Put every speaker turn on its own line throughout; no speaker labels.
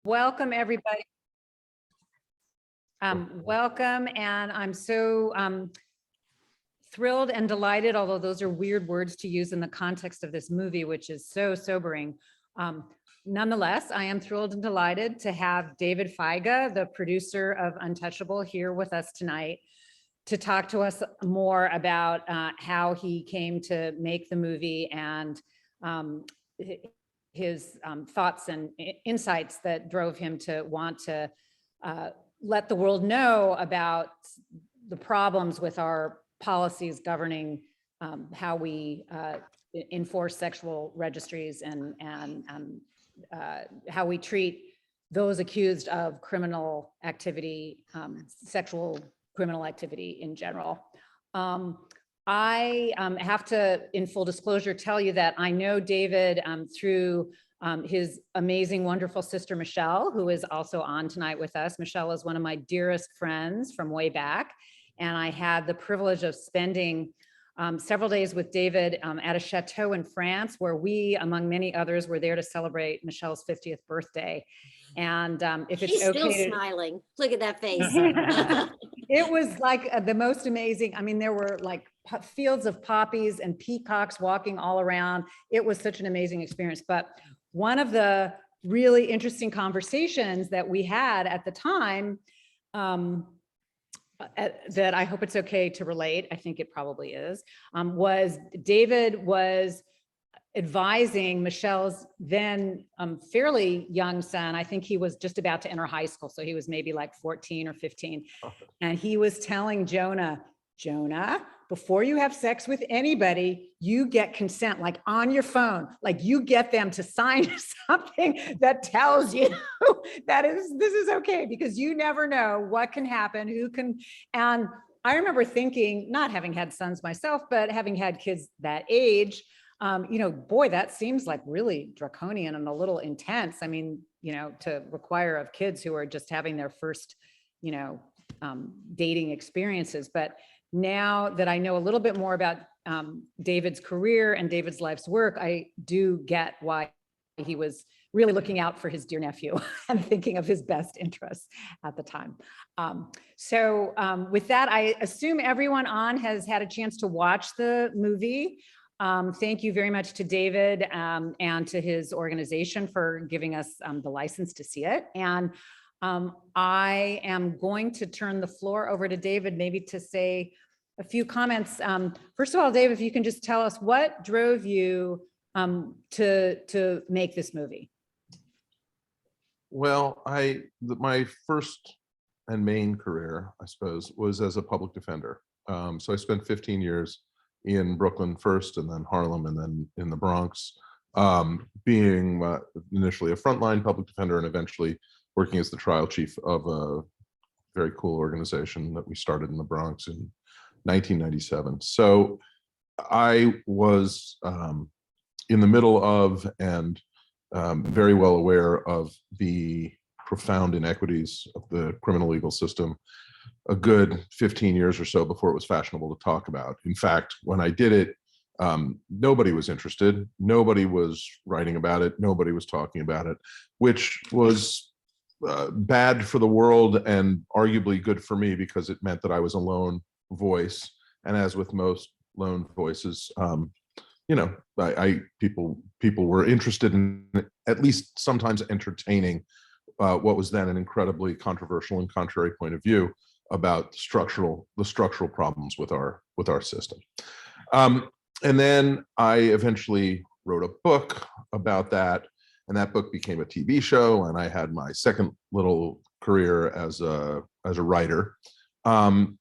Welcome, everybody. Welcome, and I'm so thrilled and delighted, although those are weird words to use in the context of this movie, which is so sobering. Nonetheless, I am thrilled and delighted to have David Feiga, the producer of Untouchable, here with us tonight to talk to us more about how he came to make the movie and his thoughts and insights that drove him to want to let the world know about the problems with our policies governing how we enforce sexual registries and how we treat those accused of criminal activity, sexual criminal activity in general. I have to, in full disclosure, tell you that I know David through his amazing, wonderful sister, Michelle, who is also on tonight with us. Michelle is one of my dearest friends from way back. And I had the privilege of spending several days with David at a chateau in France, where we, among many others, were there to celebrate Michelle's 50th birthday. And if it's
She's
okay
still
to...
smiling. Look at that face.
It was like the most amazing. I mean, there were like fields of poppies and peacocks walking all around. It was such an amazing experience. But one of the really interesting conversations that we had at the time that I hope it's okay to relate, I think it probably is, was David was advising Michelle's then fairly young son. I think he was just about to enter high school. So he was maybe like 14 or 15. And he was telling Jonah, before you have sex with anybody, you get consent, like on your phone, like you get them to sign something that tells you that this is okay, because you never know what can happen, who can. And I remember thinking, not having had sons myself, but having had kids that age, boy, that seems like really draconian and a little intense. I mean, to require of kids who are just having their first, dating experiences. But now that I know a little bit more about David's career and David's life's work, I do get why he was really looking out for his dear nephew and thinking of his best interests at the time. With that, I assume everyone on has had a chance to watch the movie. Thank you very much to David and to his organization for giving us the license to see it. And I am going to turn the floor over to David, maybe to say a few comments. First of all, Dave, if you can just tell us what drove you to make this movie.
Well, my first and main career, I suppose, was as a public defender. So I spent 15 years in Brooklyn first, and then Harlem, and then in the Bronx, being initially a frontline public defender and eventually working as the trial chief of a very cool organization that we started in the Bronx in 1997. So I was in the middle of and very well aware of the profound inequities of the criminal legal system a good 15 years or so before it was fashionable to talk about. In fact, when I did it, nobody was interested. Nobody was writing about it. Nobody was talking about it, which was bad for the world and arguably good for me, because it meant that I was a lone voice. And as with most lone voices, people were interested in at least sometimes entertaining what was then an incredibly controversial and contrary point of view about the structural problems with our system. And then I eventually wrote a book about that, and that book became a TV show, and I had my second little career as a writer. And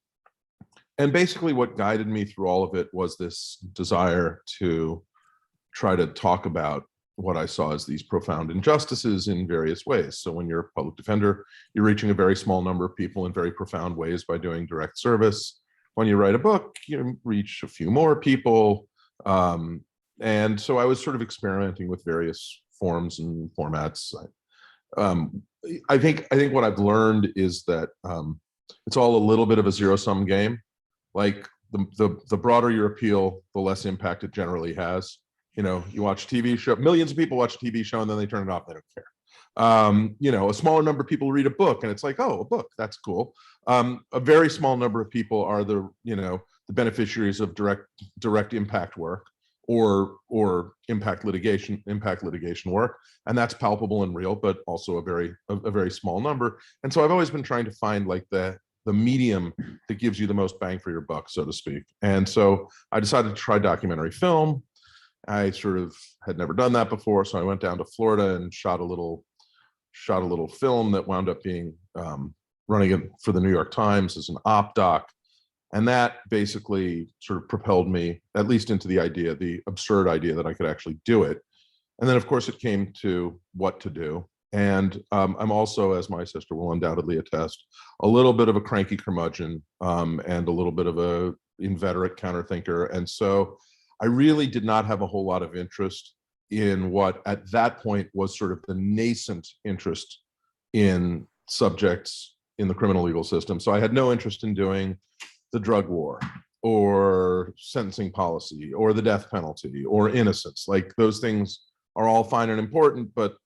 basically what guided me through all of it was this desire to try to talk about what I saw as these profound injustices in various ways. So when you're a public defender, you're reaching a very small number of people in very profound ways by doing direct service. When you write a book, you reach a few more people. And so I was sort of experimenting with various forms and formats. I think what I've learned is that it's all a little bit of a zero-sum game. Like the broader your appeal, the less impact it generally has. You watch a TV show, millions of people watch a TV show and then they turn it off, they don't care. You know, a smaller number of people read a book and it's like, oh, a book, that's cool. A very small number of people are the, you know, the beneficiaries of direct impact work or impact litigation work. And that's palpable and real, but also a very small number. And so I've always been trying to find like the medium that gives you the most bang for your buck, so to speak. And so I decided to try documentary film. I sort of had never done that before. So I went down to Florida and shot a little film that wound up being running it for the New York Times as an op doc. And that basically sort of propelled me, at least into the absurd idea that I could actually do it. And then, of course, it came to what to do. And I'm also, as my sister will undoubtedly attest, a little bit of a cranky curmudgeon and a little bit of a inveterate counterthinker. And so I really did not have a whole lot of interest in what at that point was sort of the nascent interest in subjects in the criminal legal system. So I had no interest in doing the drug war or sentencing policy or the death penalty or innocence. Like those things are all fine and important, but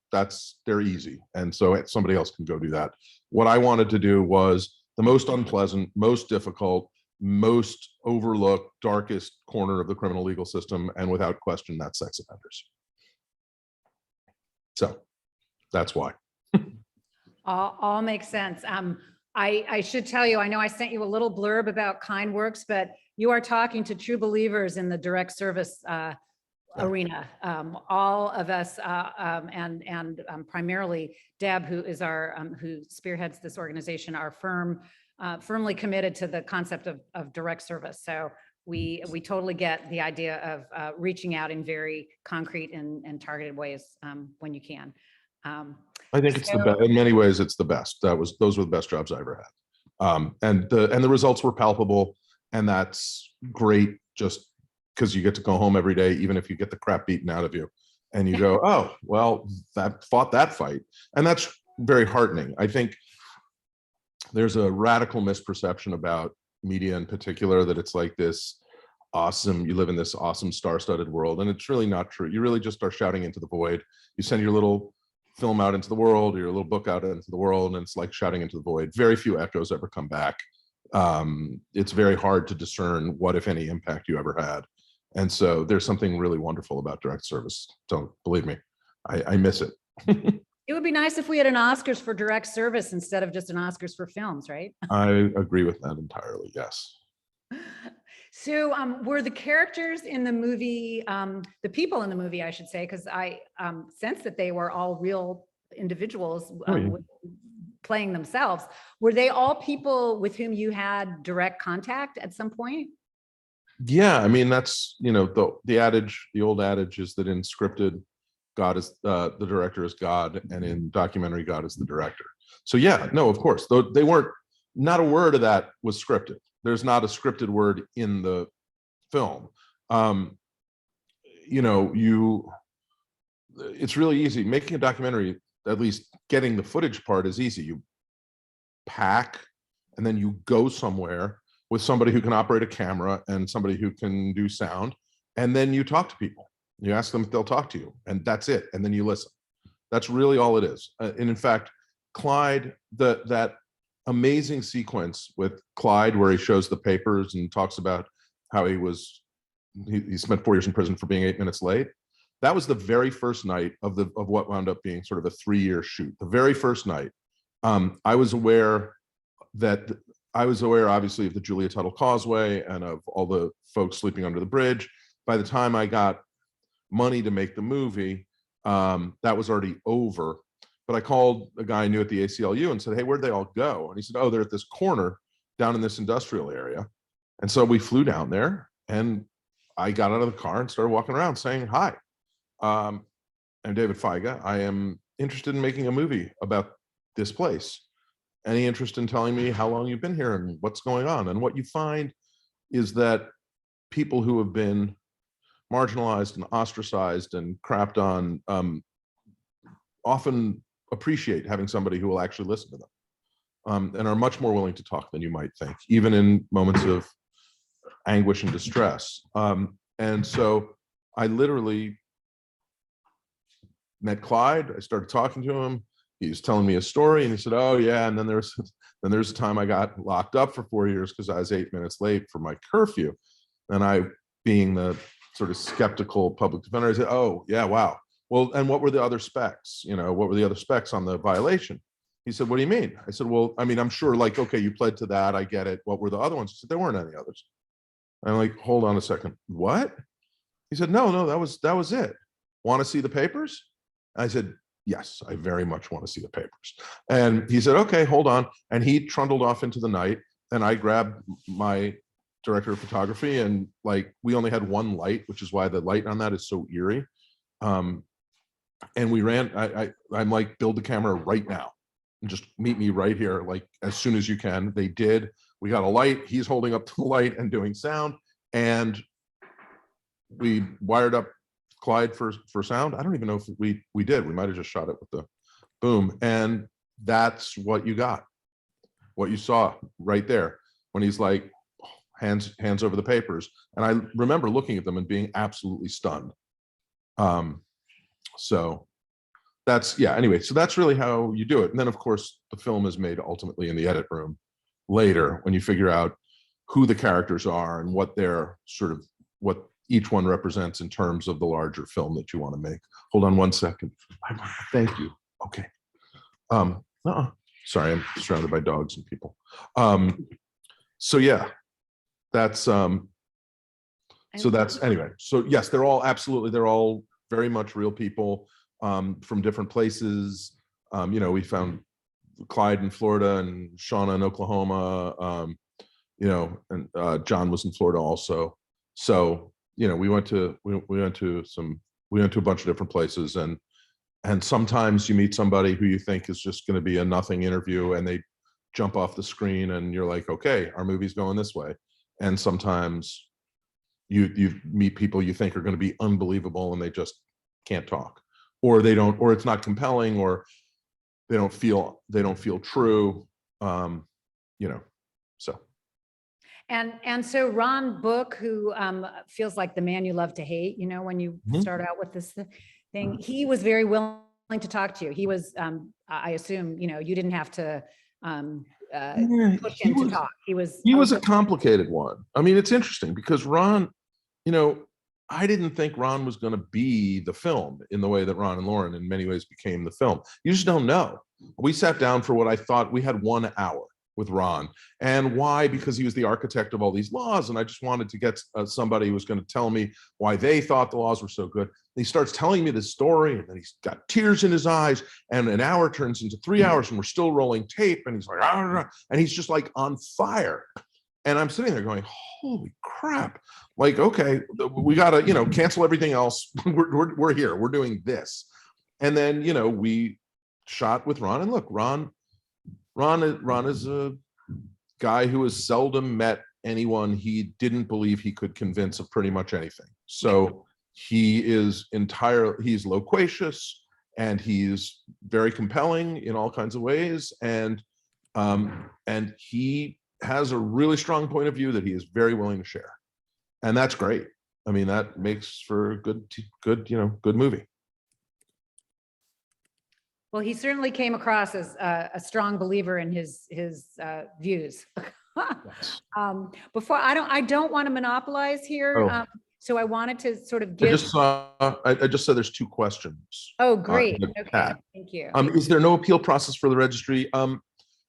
they're easy. And so somebody else can go do that. What I wanted to do was the most unpleasant, most difficult, most overlooked, darkest corner of the criminal legal system. And without question, that's sex offenders. So that's why.
All makes sense. I should tell you, I know I sent you a little blurb about KindWorks, but you are talking to true believers in the direct service arena. All of us, and primarily Deb, who is who spearheads this organization, are firmly committed to the concept of direct service. So we totally get the idea of reaching out in very concrete and targeted ways when you can.
I think it's the best. In many ways, it's the best. Those were the best jobs I ever had. And the results were palpable, and that's great just because you get to go home every day, even if you get the crap beaten out of you, and you go, oh, well, fought that fight. And that's very heartening. I think there's a radical misperception about media in particular, that it's like this awesome, you live in this awesome star-studded world, and it's really not true. You really just are shouting into the void. You send your little film out into the world, or your little book out into the world, and it's like shouting into the void. Very few echoes ever come back. It's very hard to discern what, if any, impact you ever had. And so there's something really wonderful about direct service. Don't believe me, I miss it.
It would be nice if we had an Oscars for direct service instead of just an Oscars for films, right?
I agree with that entirely, yes.
So were the characters in the movie, the people in the movie, I should say, because I sense that they were all real individuals playing themselves. Were they all people with whom you had direct contact at some point?
Yeah, I mean, that's, you know, the old adage is that in scripted, God is the director is God, and in documentary, God is the director. So yeah, no, of course, though they weren't. Not a word of that was scripted. There's not a scripted word in the film. You know, it's really easy making a documentary. At least getting the footage part is easy. You pack, and then you go somewhere with somebody who can operate a camera and somebody who can do sound, and then you talk to people. You ask them if they'll talk to you, and that's it. And then you listen. That's really all it is. And in fact, Clyde, that amazing sequence with Clyde where he shows the papers and talks about how he spent 4 years in prison for being 8 minutes late. That was the very first night of what wound up being sort of a 3-year shoot. The very first night, I was aware, obviously, of the Julia Tuttle Causeway and of all the folks sleeping under the bridge. By the time I got money to make the movie, that was already over. But I called a guy I knew at the ACLU and said, hey, where'd they all go? And he said, oh, they're at this corner down in this industrial area. And so we flew down there, and I got out of the car and started walking around saying, hi, I'm David Feiga. I am interested in making a movie about this place. Any interest in telling me how long you've been here and what's going on? And what you find is that people who have been marginalized and ostracized and crapped on often appreciate having somebody who will actually listen to them, and are much more willing to talk than you might think, even in moments of anguish and distress. And so I literally met Clyde. I started talking to him. he was telling me a story, and he said, oh yeah, and then there's a time I got locked up for 4 years because I was 8 minutes late for my curfew. And I, being the sort of skeptical public defender, I said, oh yeah, wow. Well, and what were the other specs? You know, what were the other specs on the violation? He said, what do you mean? I said, well, I mean, I'm sure, like, okay, you pled to that, I get it. What were the other ones? He said, there weren't any others. I'm like, hold on a second, what? He said, no, that was it. Want to see the papers? I said, yes, I very much want to see the papers. And he said, okay, hold on. And he trundled off into the night, and I grabbed my director of photography, and like, we only had one light, which is why the light on that is so eerie. And we ran, I'm like, build the camera right now and just meet me right here, like as soon as you can. They did. We got a light. He's holding up the light and doing sound, and we wired up Clyde for sound. I don't even know if we did. We might have just shot it with the boom, and that's what you got. What you saw right there when he's like, hands over the papers. And I remember looking at them and being absolutely stunned. So that's, yeah, anyway, so that's really how you do it. And then of course the film is made ultimately in the edit room later, when you figure out who the characters are and what they're sort of, what each one represents in terms of the larger film that you want to make. Hold on one second. Thank you. Okay. Sorry, I'm surrounded by dogs and people. So yeah, that's so that's, anyway, so yes, they're all absolutely, they're all very much real people from different places. You know, we found Clyde in Florida and Shauna in Oklahoma, you know, and John was in Florida also. So, you know, we went to a bunch of different places, and sometimes you meet somebody who you think is just going to be a nothing interview, and they jump off the screen and you're like, okay, our movie's going this way. And sometimes you meet people you think are going to be unbelievable, and they just can't talk, or they don't, or it's not compelling, or they don't feel true, you know, so.
And so Ron Book, who feels like the man you love to hate, you know, when you start out with this thing, he was very willing to talk to you. He was, I assume, you know, you didn't have to push him to talk. He was
a complicated one. I mean, it's interesting because Ron, you know, I didn't think Ron was going to be the film in the way that Ron and Lauren in many ways became the film. You just don't know. We sat down for what I thought, we had 1 hour with Ron. And why? Because he was the architect of all these laws, and I just wanted to get somebody who was going to tell me why they thought the laws were so good. And he starts telling me this story, and then he's got tears in his eyes, and an hour turns into 3 hours, and we're still rolling tape, and he's like, and he's just like on fire. And I'm sitting there going, holy crap. Like, okay, we got to, you know, cancel everything else. We're here, we're doing this. And then, you know, we shot with Ron, and look, Ron is a guy who has seldom met anyone he didn't believe he could convince of pretty much anything. So he's loquacious, and he's very compelling in all kinds of ways. And he has a really strong point of view that he is very willing to share. And that's great. I mean, that makes for a good, you know, good movie.
Well, he certainly came across as a strong believer in his views. Before, I don't want to monopolize here. So I wanted to sort of give.
I just said there's 2 questions.
Oh, great. Okay, thank you.
Is there no appeal process for the registry?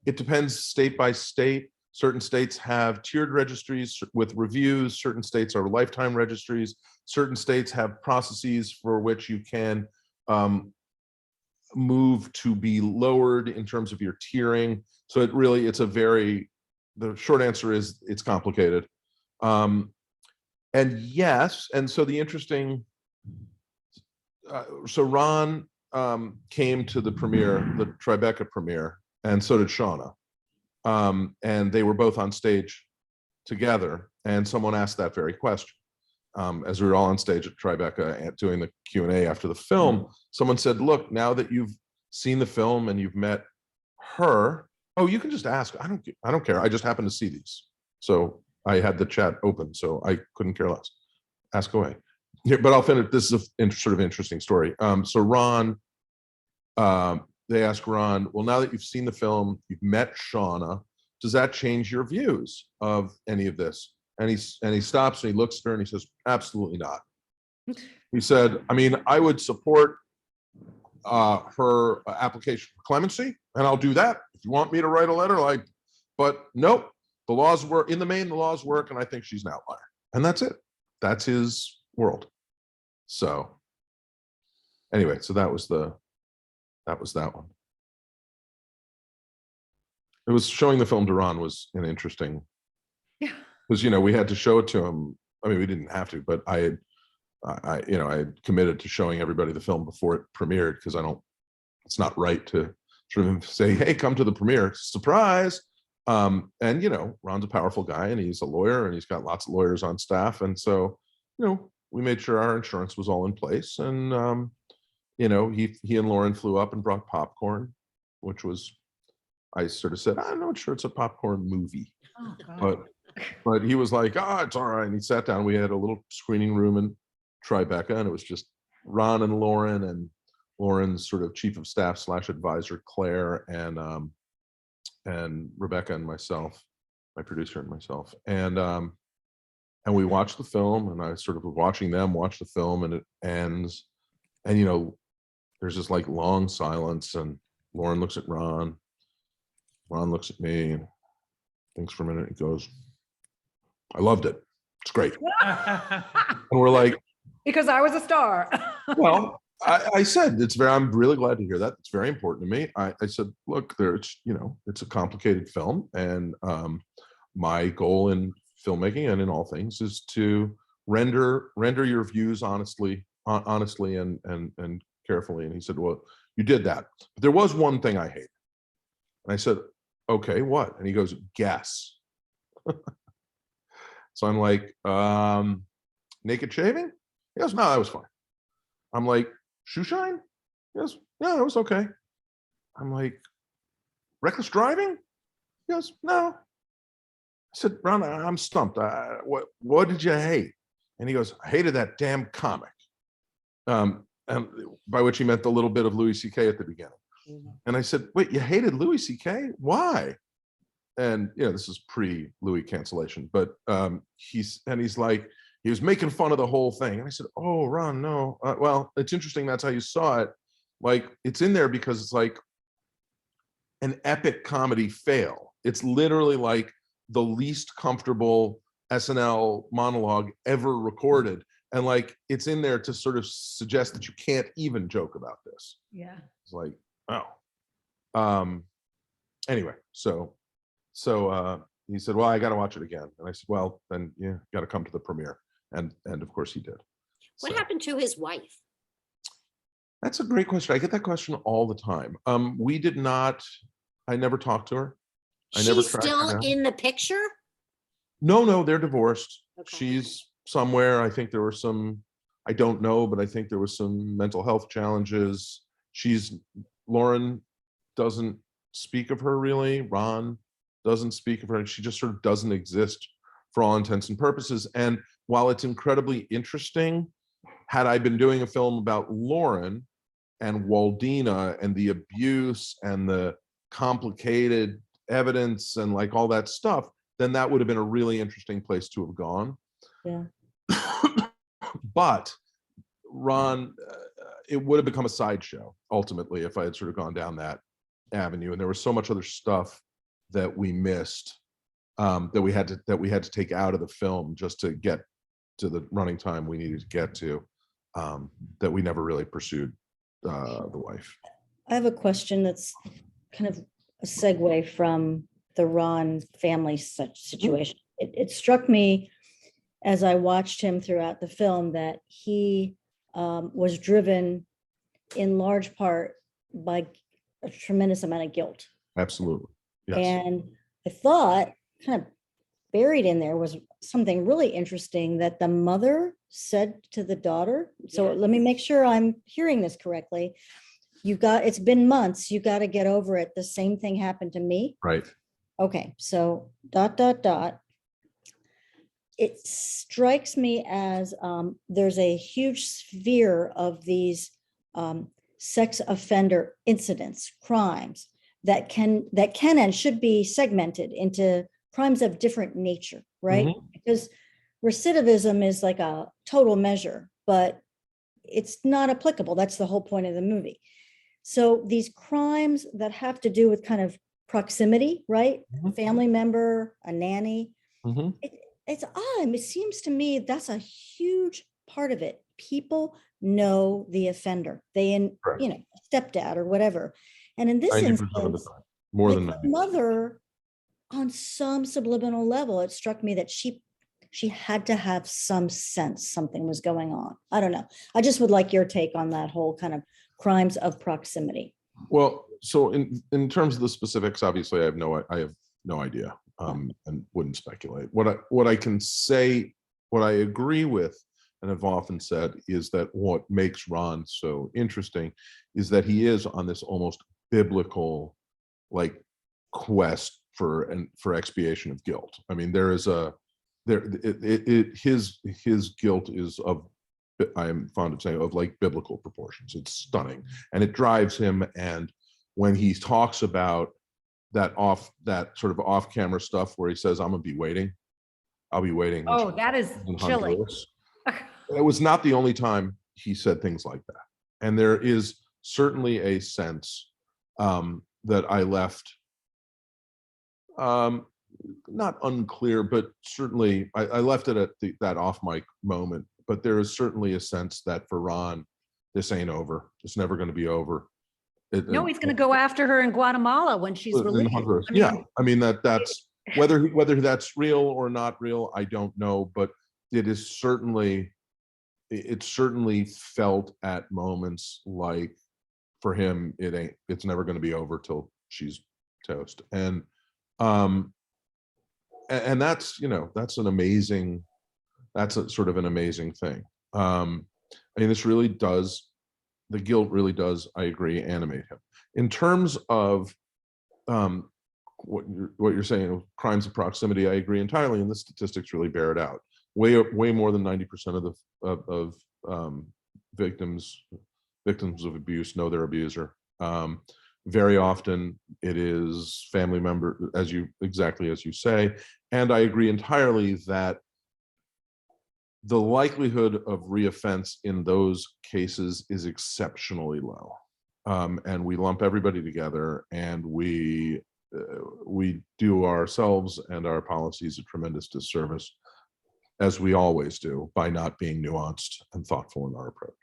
It depends state by state. Certain states have tiered registries with reviews. Certain states are lifetime registries. Certain states have processes for which you can move to be lowered in terms of your tiering. So the short answer is it's complicated. And yes, and so the interesting, so Ron came to the premiere, the Tribeca premiere, and so did Shauna. And they were both on stage together, and someone asked that very question. As we were all on stage at Tribeca doing the Q&A after the film, someone said, look, now that you've seen the film and you've met her, oh, you can just ask. I don't care. I just happen to see these. So I had the chat open, so I couldn't care less. Ask away. Here, but I'll finish. This is a sort of interesting story. So Ron they ask Ron, well, now that you've seen the film, you've met Shauna, does that change your views of any of this? And he stops and he looks at her and he says, absolutely not. He said, I mean, I would support her application for clemency, and I'll do that if you want me to write a letter. Like, but nope, the laws work. In the main, the laws work, and I think she's an outlier. And that's it. That's his world. So anyway, so that was that one. It was showing the film to Ron was an interesting, because we had to show it to him. I mean, we didn't have to, but I had committed to showing everybody the film before it premiered, because it's not right to sort of say, hey, come to the premiere, surprise. And Ron's a powerful guy, and he's a lawyer, and he's got lots of lawyers on staff. And so, we made sure our insurance was all in place. And, he and Lauren flew up and brought popcorn, which was, I sort of said, I'm not sure it's a popcorn movie.
Oh, God.
But he was like, it's all right. And he sat down. We had a little screening room in Tribeca, and it was just Ron and Lauren, and Lauren's sort of chief of staff / advisor, Claire, and Rebecca, and myself, my producer, and myself. And we watched the film, and I sort of was watching them watch the film, and it ends. And, there's this like long silence, and Lauren looks at Ron looks at me, and thinks for a minute, and goes, I loved it. It's great. And we're like,
because I was a star.
well, I said, I'm really glad to hear that. It's very important to me. I said, look, it's a complicated film. And my goal in filmmaking and in all things is to render your views honestly and carefully. And he said, well, you did that. But there was one thing I hate. And I said, okay, what? And he goes, guess. So I'm like, naked shaving? He goes, no, that was fine. I'm like, shoe shine? He goes, no, it was okay. I'm like, reckless driving? He goes, no. I said, Ron, I'm stumped. What did you hate? And he goes, I hated that damn comic. And by which he meant the little bit of Louis C.K. at the beginning. Mm-hmm. And I said, wait, you hated Louis C.K.? Why? And this is pre-Louis cancellation, but he's like, he was making fun of the whole thing. And I said, oh, Ron, no. Well, it's interesting. That's how you saw it. Like, it's in there because it's like an epic comedy fail. It's literally like the least comfortable SNL monologue ever recorded. And like, it's in there to sort of suggest that you can't even joke about this.
Yeah.
It's like, oh. Anyway, so he said, well, I got to watch it again. And I said, well, then you got to come to the premiere. And of course he did.
What happened to his wife?
That's a great question. I get that question all the time. I never talked to her.
She's still in the picture?
No, they're divorced.
Okay.
She's somewhere. I think there were I don't know, but I think there was some mental health challenges. Lauren doesn't speak of her really. Ron doesn't speak of her. She just sort of doesn't exist for all intents and purposes. And while it's incredibly interesting, had I been doing a film about Lauren and Waldina and the abuse and the complicated evidence and like all that stuff, then that would have been a really interesting place to have gone.
Yeah.
But Ron, it would have become a sideshow ultimately if I had sort of gone down that avenue. And there was so much other stuff that we missed, that we had to take out of the film just to get to the running time we needed to get to, that we never really pursued the wife.
I have a question that's kind of a segue from the Ron family situation. It struck me as I watched him throughout the film that he was driven in large part by a tremendous amount of guilt.
Absolutely. Yes.
And I thought kind of buried in there was something really interesting that the mother said to the daughter. So let me make sure I'm hearing this correctly. It's been months. You got to get over it. The same thing happened to me.
Right.
Okay. So ... It strikes me as there's a huge sphere of these sex offender incidents, crimes that can and should be segmented into crimes of different nature, right? Because recidivism is like a total measure, but it's not applicable. That's the whole point of the movie. So these crimes that have to do with kind of proximity, right? A family member, a nanny. It's odd. It seems to me that's a huge part of it. People know the offender.
Right.
You know, stepdad or whatever. And in this
90% of the
instance,
time, more
like
than
the
90%.
mother, on some subliminal level, it struck me that she had to have some sense something was going on. I don't know. I just would like your take on that whole kind of crimes of proximity.
Well, so in terms of the specifics, obviously I have no idea, and wouldn't speculate. What I can say, what I agree with, and have often said, is that what makes Ron so interesting is that he is on this almost biblical like quest for expiation of guilt. I mean, his guilt is of, I am fond of saying, of like biblical proportions. It's stunning, and it drives him. And when he talks about that sort of off-camera stuff where he says, "I'm gonna be waiting. I'll be waiting."
Oh, that is chilling.
It was not the only time he said things like that, and there is certainly a sense that I left not unclear, but certainly I left it at that off mic moment. But there is certainly a sense that for Ron, this ain't over. It's never going to be over.
No, he's going to go after her in Guatemala when she's released.
I mean that's whether that's real or not real, I don't know. But it certainly felt at moments like, for him, it's never going to be over till she's toast. And that's, that's a sort of an amazing thing. I mean, the guilt really does, I agree, animate him. In terms of what you're saying, crimes of proximity, I agree entirely, and the statistics really bear it out. Way more than 90% of victims of abuse know their abuser. Very often it is family member, exactly as you say. And I agree entirely that the likelihood of reoffense in those cases is exceptionally low. And we lump everybody together, and we do ourselves and our policies a tremendous disservice, as we always do, by not being nuanced and thoughtful in our approach.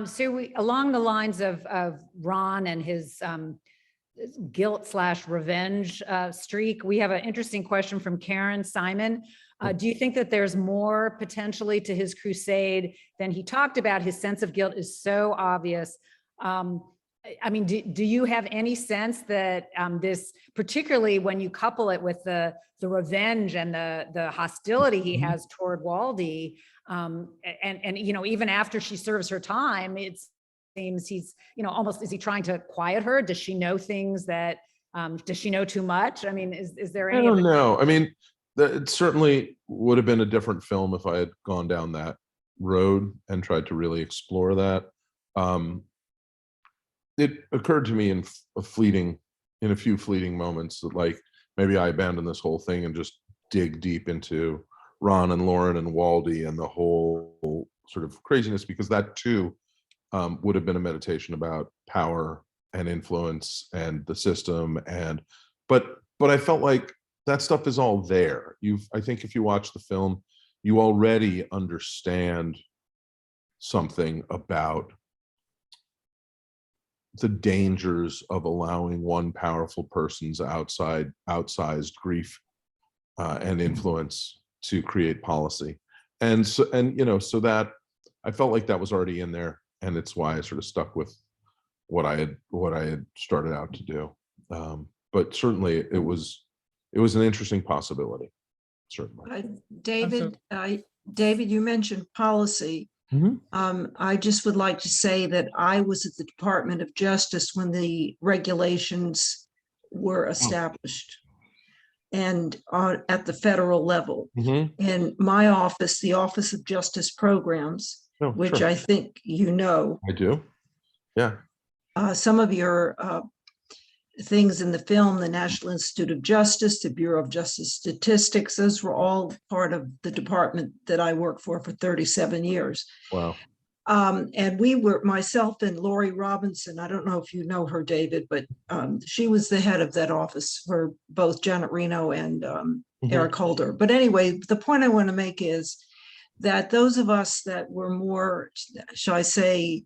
So along the lines of Ron and his guilt/revenge streak, we have an interesting question from Karen Simon. Do you think that there's more potentially to his crusade than he talked about? His sense of guilt is so obvious. I mean, do you have any sense that this, particularly when you couple it with the revenge and the hostility he has toward Waldy, and even after she serves her time, it seems he's, almost, is he trying to quiet her? Does she know things that, does she know too much? I mean, is there any?
I don't know. I mean, it certainly would have been a different film if I had gone down that road and tried to really explore that. It occurred to me in a few fleeting moments that, like, maybe I abandon this whole thing and just dig deep into Ron and Lauren and Waldy and the whole sort of craziness, because that too would have been a meditation about power and influence and the system. But I felt like that stuff is all there. I think if you watch the film, you already understand something about the dangers of allowing one powerful person's outsized grief and influence to create policy. And so that I felt like that was already in there, and it's why I sort of stuck with what I had started out to do. But certainly it was an interesting possibility. Certainly.
David, you mentioned policy. I just would like to say that I was at the Department of Justice when the regulations were established, and at the federal level. In my office, the Office of Justice Programs,
No,
which
sure.
I think you know.
I do. Yeah.
Some of your things in the film, the National Institute of Justice, the Bureau of Justice Statistics, those were all part of the department that I worked for 37 years.
Wow.
And we were, myself and Lori Robinson, I don't know if you know her, David, but she was the head of that office for both Janet Reno and Eric Holder. But anyway, the point I want to make is that those of us that were more, shall I say,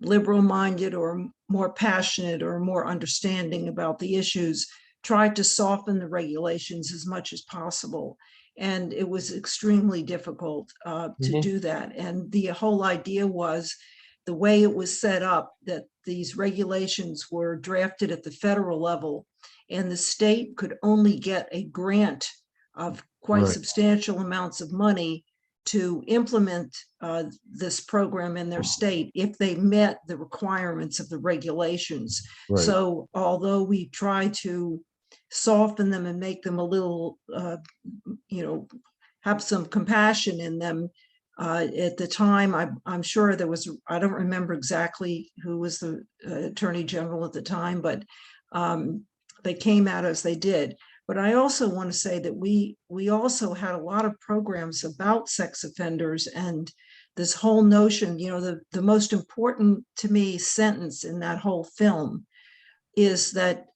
liberal-minded or more passionate or more understanding about the issues tried to soften the regulations as much as possible. And it was extremely difficult to do that. And the whole idea was the way it was set up, that these regulations were drafted at the federal level and the state could only get a grant of quite
Right.
substantial amounts of money to implement this program in their state if they met the requirements of the regulations.
Right.
So although we try to soften them and make them a little, have some compassion in them, at the time, I'm sure there was, I don't remember exactly who was the Attorney General at the time, but they came out as they did. But I also want to say that we also had a lot of programs about sex offenders, and this whole notion, the most important to me sentence in that whole film is that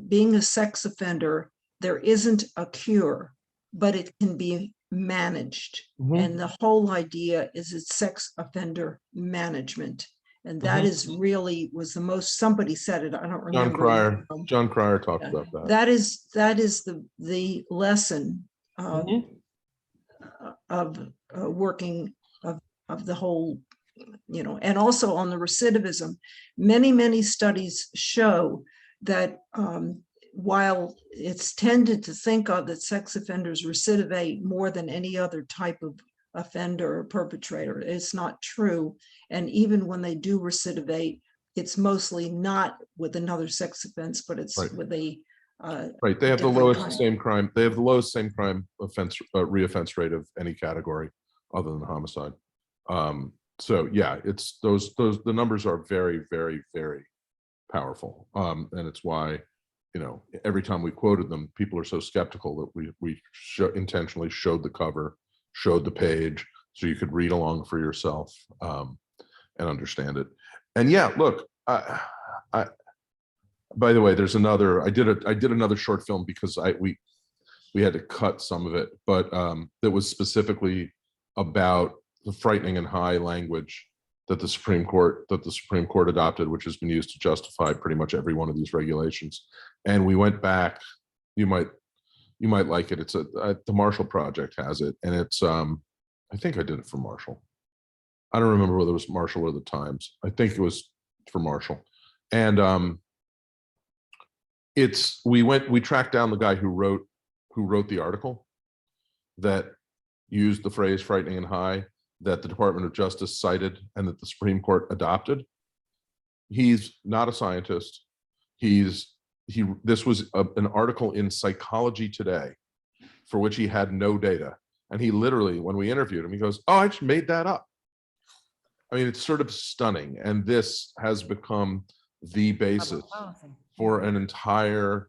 being a sex offender, there isn't a cure, but it can be managed. And the whole idea is it's sex offender management. And that is really was the most, somebody said it, I don't remember.
John Cryer talked about that.
That is the lesson of working of the whole, and also on the recidivism. Many studies show that while it's tended to think of that sex offenders recidivate more than any other type of offender or perpetrator, it's not true. And even when they do recidivate, it's mostly not with another sex offense, but it's with a
right. They have the lowest same crime. They have the lowest same crime offense reoffense rate of any category other than homicide. So yeah, it's those the numbers are very, very, very powerful. And it's why, every time we quoted them, people are so skeptical that we intentionally showed the cover, showed the page, so you could read along for yourself and understand it. And yeah, look, I by the way, there's another, I did another short film because we had to cut some of it, but that was specifically about the frightening and high language that the Supreme Court adopted, which has been used to justify pretty much every one of these regulations. And we went back, you might like it. It's the Marshall Project has it. And it's, I think I did it for Marshall. I don't remember whether it was Marshall or the Times. I think it was for Marshall. And we tracked down the guy who wrote the article that used the phrase frightening and high that the Department of Justice cited and that the Supreme Court adopted. He's not a scientist. This was an article in Psychology Today for which he had no data. And he literally, when we interviewed him, he goes, "Oh, I just made that up." I mean, it's sort of stunning. And this has become the basis for an entire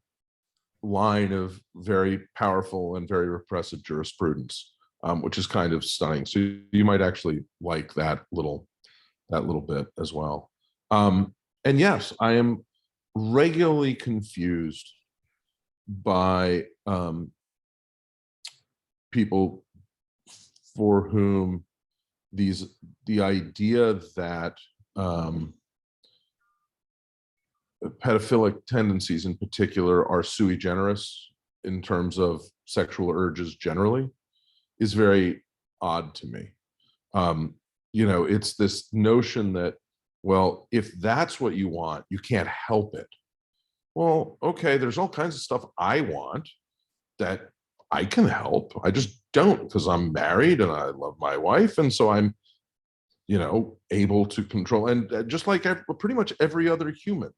line of very powerful and very repressive jurisprudence, which is kind of stunning. So you might actually like that little bit as well. And yes, I am regularly confused by people for whom the idea that pedophilic tendencies in particular are sui generis in terms of sexual urges generally is very odd to me. It's this notion that, well, if that's what you want, you can't help it. Well, okay, there's all kinds of stuff I want that I can help. I just don't, because I'm married and I love my wife. And so I'm, able to control, and just like pretty much every other human.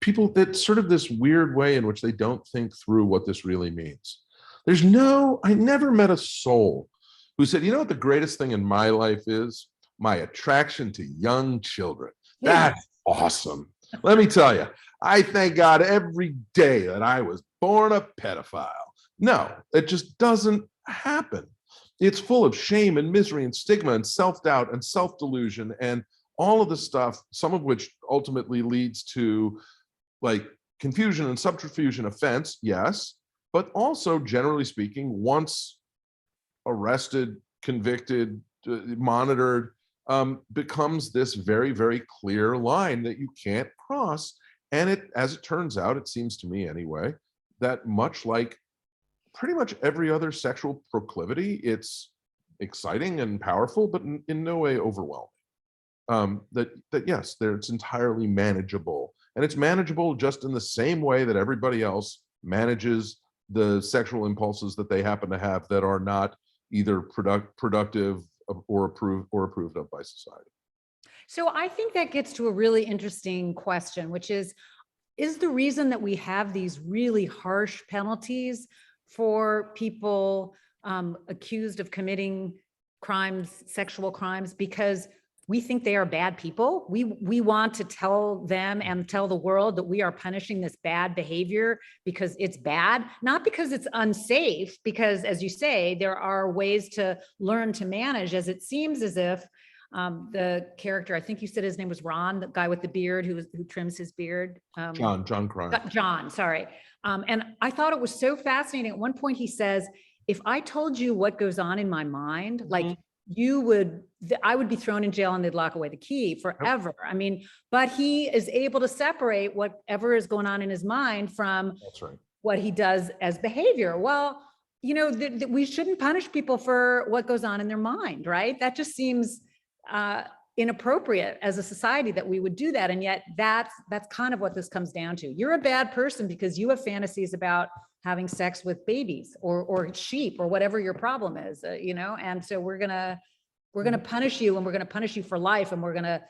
People, that's sort of this weird way in which they don't think through what this really means. I never met a soul who said, you know what the greatest thing in my life is? My attraction to young children. That's awesome. Let me tell you, I thank God every day that I was born a pedophile. No, it just doesn't happen. It's full of shame and misery and stigma and self-doubt and self-delusion and all of the stuff, some of which ultimately leads to like confusion and subterfuge and offense, yes, but also generally speaking, once arrested, convicted, monitored, becomes this very, very clear line that you can't cross. And it, as it turns out, it seems to me anyway, that much like pretty much every other sexual proclivity, it's exciting and powerful, but in no way overwhelming. That yes, it's entirely manageable, and it's manageable just in the same way that everybody else manages the sexual impulses that they happen to have that are not either productive or approved of by society.
So I think that gets to a really interesting question, which is the reason that we have these really harsh penalties for people accused of committing crimes, sexual crimes, because we think they are bad people. We want to tell them and tell the world that we are punishing this bad behavior because it's bad, not because it's unsafe, because as you say, there are ways to learn to manage, as it seems as if the character, I think you said his name was Ron, the guy with the beard who trims his beard.
John Cryer.
John, sorry. And I thought it was so fascinating. At one point he says, if I told you what goes on in my mind, like I would be thrown in jail and they'd lock away the key forever. I mean, but he is able to separate whatever is going on in his mind from what he does as behavior. Well, you know, we shouldn't punish people for what goes on in their mind, right? That just seems inappropriate as a society that we would do that. And yet that's kind of what this comes down to. You're a bad person because you have fantasies about having sex with babies or sheep or whatever your problem is, you know? And so we're going to punish you, and we're going to punish you for life. And we're going to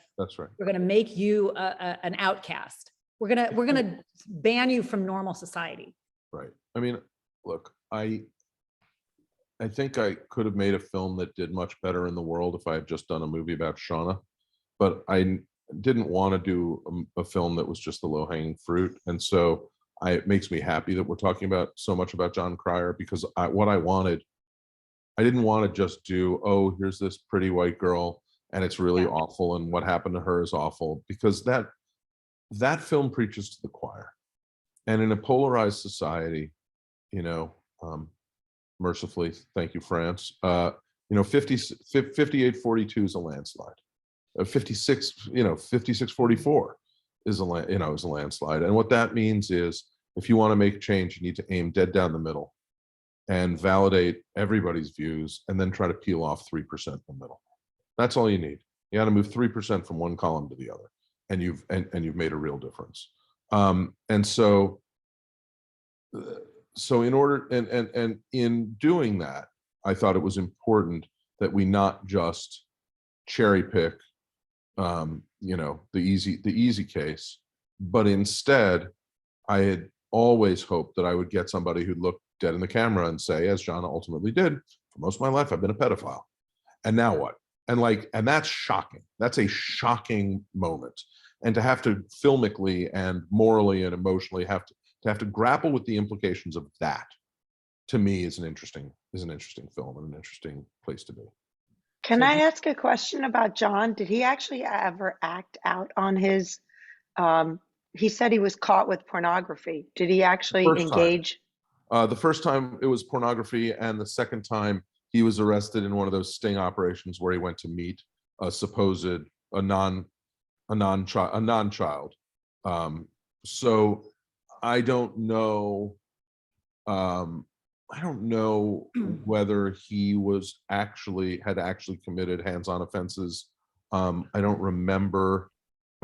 make you an outcast. We're going to ban you from normal society. Right.
I mean, look, I think I could have made a film that did much better in the world if I had just done a movie about Shauna, but I didn't want to do a film that was just the low-hanging fruit. And so it makes me happy that we're talking about so much about John Cryer, because I didn't want to just do, oh, here's this pretty white girl and it's really awful and what happened to her is awful, because that film preaches to the choir. And in a polarized society, you know, mercifully, thank you, France. You know, 58-42 is a landslide. 56-44 is a landslide. And what that means is, if you want to make change, you need to aim dead down the middle and validate everybody's views, and then try to peel off 3% in the middle. That's all you need. You got to move 3% from one column to the other, and you've made a real difference. And so in order, and in doing that, I thought it was important that we not just cherry pick, you know, the easy case, but instead, I had always hoped that I would get somebody who'd look dead in the camera and say, as John ultimately did, for most of my life, I've been a pedophile. And now what? And that's shocking. That's a shocking moment. And to have to filmically and morally and emotionally have to grapple with the implications of that, to me, is an interesting film and an interesting place to be.
Can I ask a question about John? Did he actually ever act out on his, he said he was caught with pornography. Did he actually engage?
The first time it was pornography, and the second time he was arrested in one of those sting operations where he went to meet a supposed non-child. So I don't know. I don't know whether he had actually committed hands-on offenses. I don't remember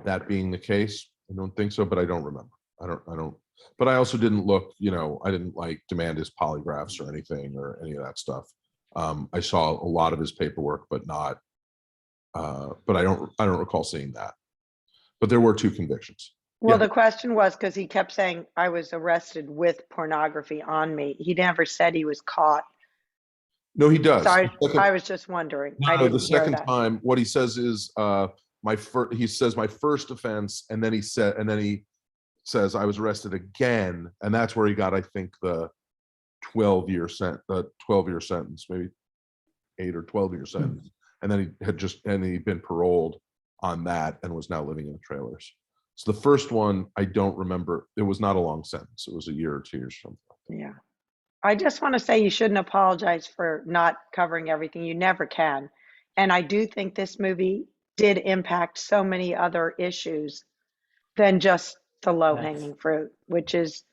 that being the case. I don't think so, but I don't remember. I don't. But I also didn't look. You know, I didn't demand his polygraphs or anything or any of that stuff. I saw a lot of his paperwork, but not. But I don't recall seeing that. But there were 2 convictions.
Well, the question was because he kept saying, I was arrested with pornography on me. He never said he was caught
No, he does.
Sorry,
The second-
I was just wondering. I
no, the
didn't hear
second
that.
time, what he says is he says my first offense, and then he says I was arrested again, and that's where he got, I think, the 12-year sentence, maybe 8 or 12-year sentence. And then he'd been paroled on that and was now living in the trailers. So the first one, I don't remember. It was not a long sentence. It was a year or 2 years, something.
Yeah. I just want to say you shouldn't apologize for not covering everything. You never can. And I do think this movie did impact so many other issues than just the low-hanging fruit, which is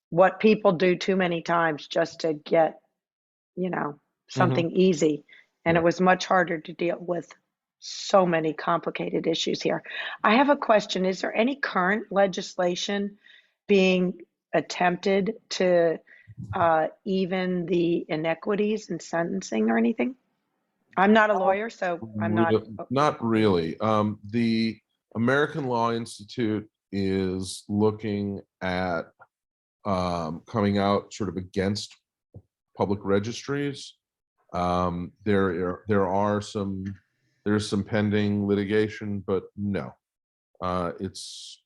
what people do too many times just to get, something easy. And
Yeah.
it was much harder to deal with so many complicated issues here. I have a question. Is there any current legislation being attempted to even the inequities in sentencing or anything? I'm not a lawyer, so I'm not.
Not really. The American Law Institute is looking at coming out sort of against public registries. There's some pending litigation, but no, there's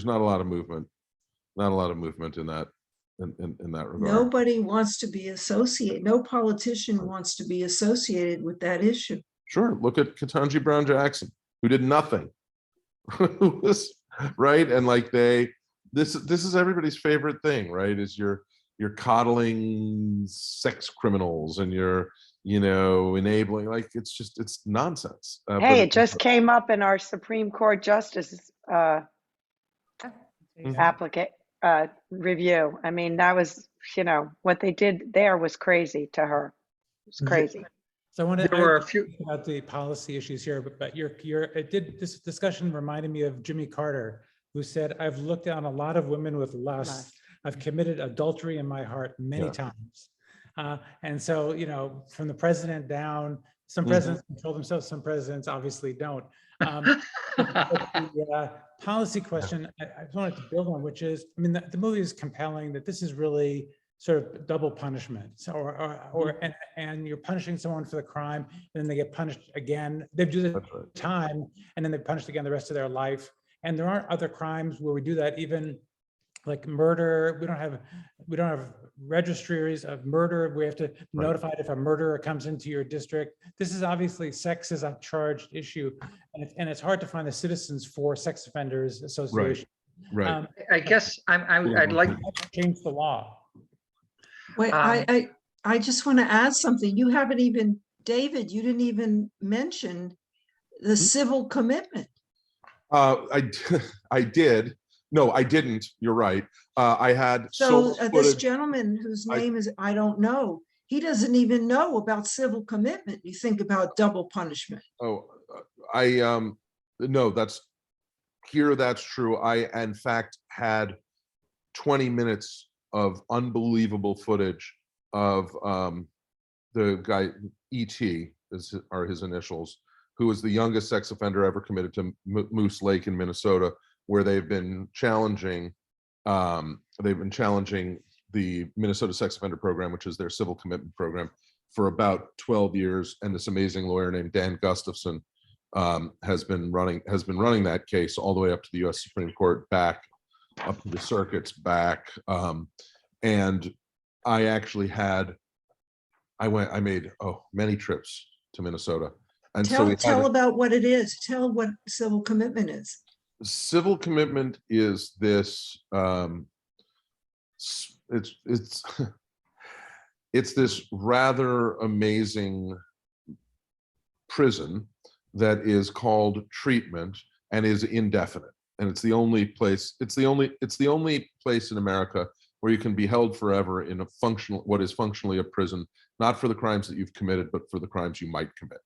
not a lot of movement in that regard.
Nobody wants to be associated, no politician wants to be associated with that issue.
Sure, look at Ketanji Brown Jackson, who did nothing. Who was right, and like this is everybody's favorite thing, right? Is you're coddling sex criminals and you're enabling, like it's nonsense.
Hey, it just came up in our Supreme Court justice applicant review. I mean, that was, what they did there was crazy to her. It's crazy.
So I wanted
There were a few
about the policy issues here, but this discussion reminded me of Jimmy Carter, who said, "I've looked on a lot of women with lust. I've committed adultery in my heart many times." And so, from the president down, some presidents control themselves, some presidents obviously don't. The policy question I wanted to build on, which is, I mean, the movie is compelling that this is really sort of double punishment. So, and you're punishing someone for the crime, and then they get punished again. They do the time, and then they're punished again the rest of their life. And there aren't other crimes where we do that, even like murder. We don't have registries of murder. We have to notify if a murderer comes into your district. This is obviously, sex is a charged issue, and it's hard to find the Citizens for Sex Offenders Association.
Right.
I guess I'd like
to change the law.
Wait, I just want to add something. You haven't even, David, you didn't even mention the civil commitment.
I did. No, I didn't. You're right. I had
this gentleman whose name is I don't know. He doesn't even know about civil commitment. You think about double punishment.
Oh, no, that's true. I, in fact, had 20 minutes of unbelievable footage of the guy, E.T. are his initials, who was the youngest sex offender ever committed to Moose Lake in Minnesota, where they've been challenging the Minnesota Sex Offender Program, which is their civil commitment program, for about 12 years. And this amazing lawyer named Dan Gustafson has been running that case all the way up to the U.S. Supreme Court, back up to the circuits, back. And I actually I made many trips to Minnesota. And
tell about what it is. Tell what civil commitment is.
Civil commitment is this, it's this rather amazing prison that is called treatment and is indefinite. And it's the only place in America where you can be held forever in what is functionally a prison, not for the crimes that you've committed, but for the crimes you might commit.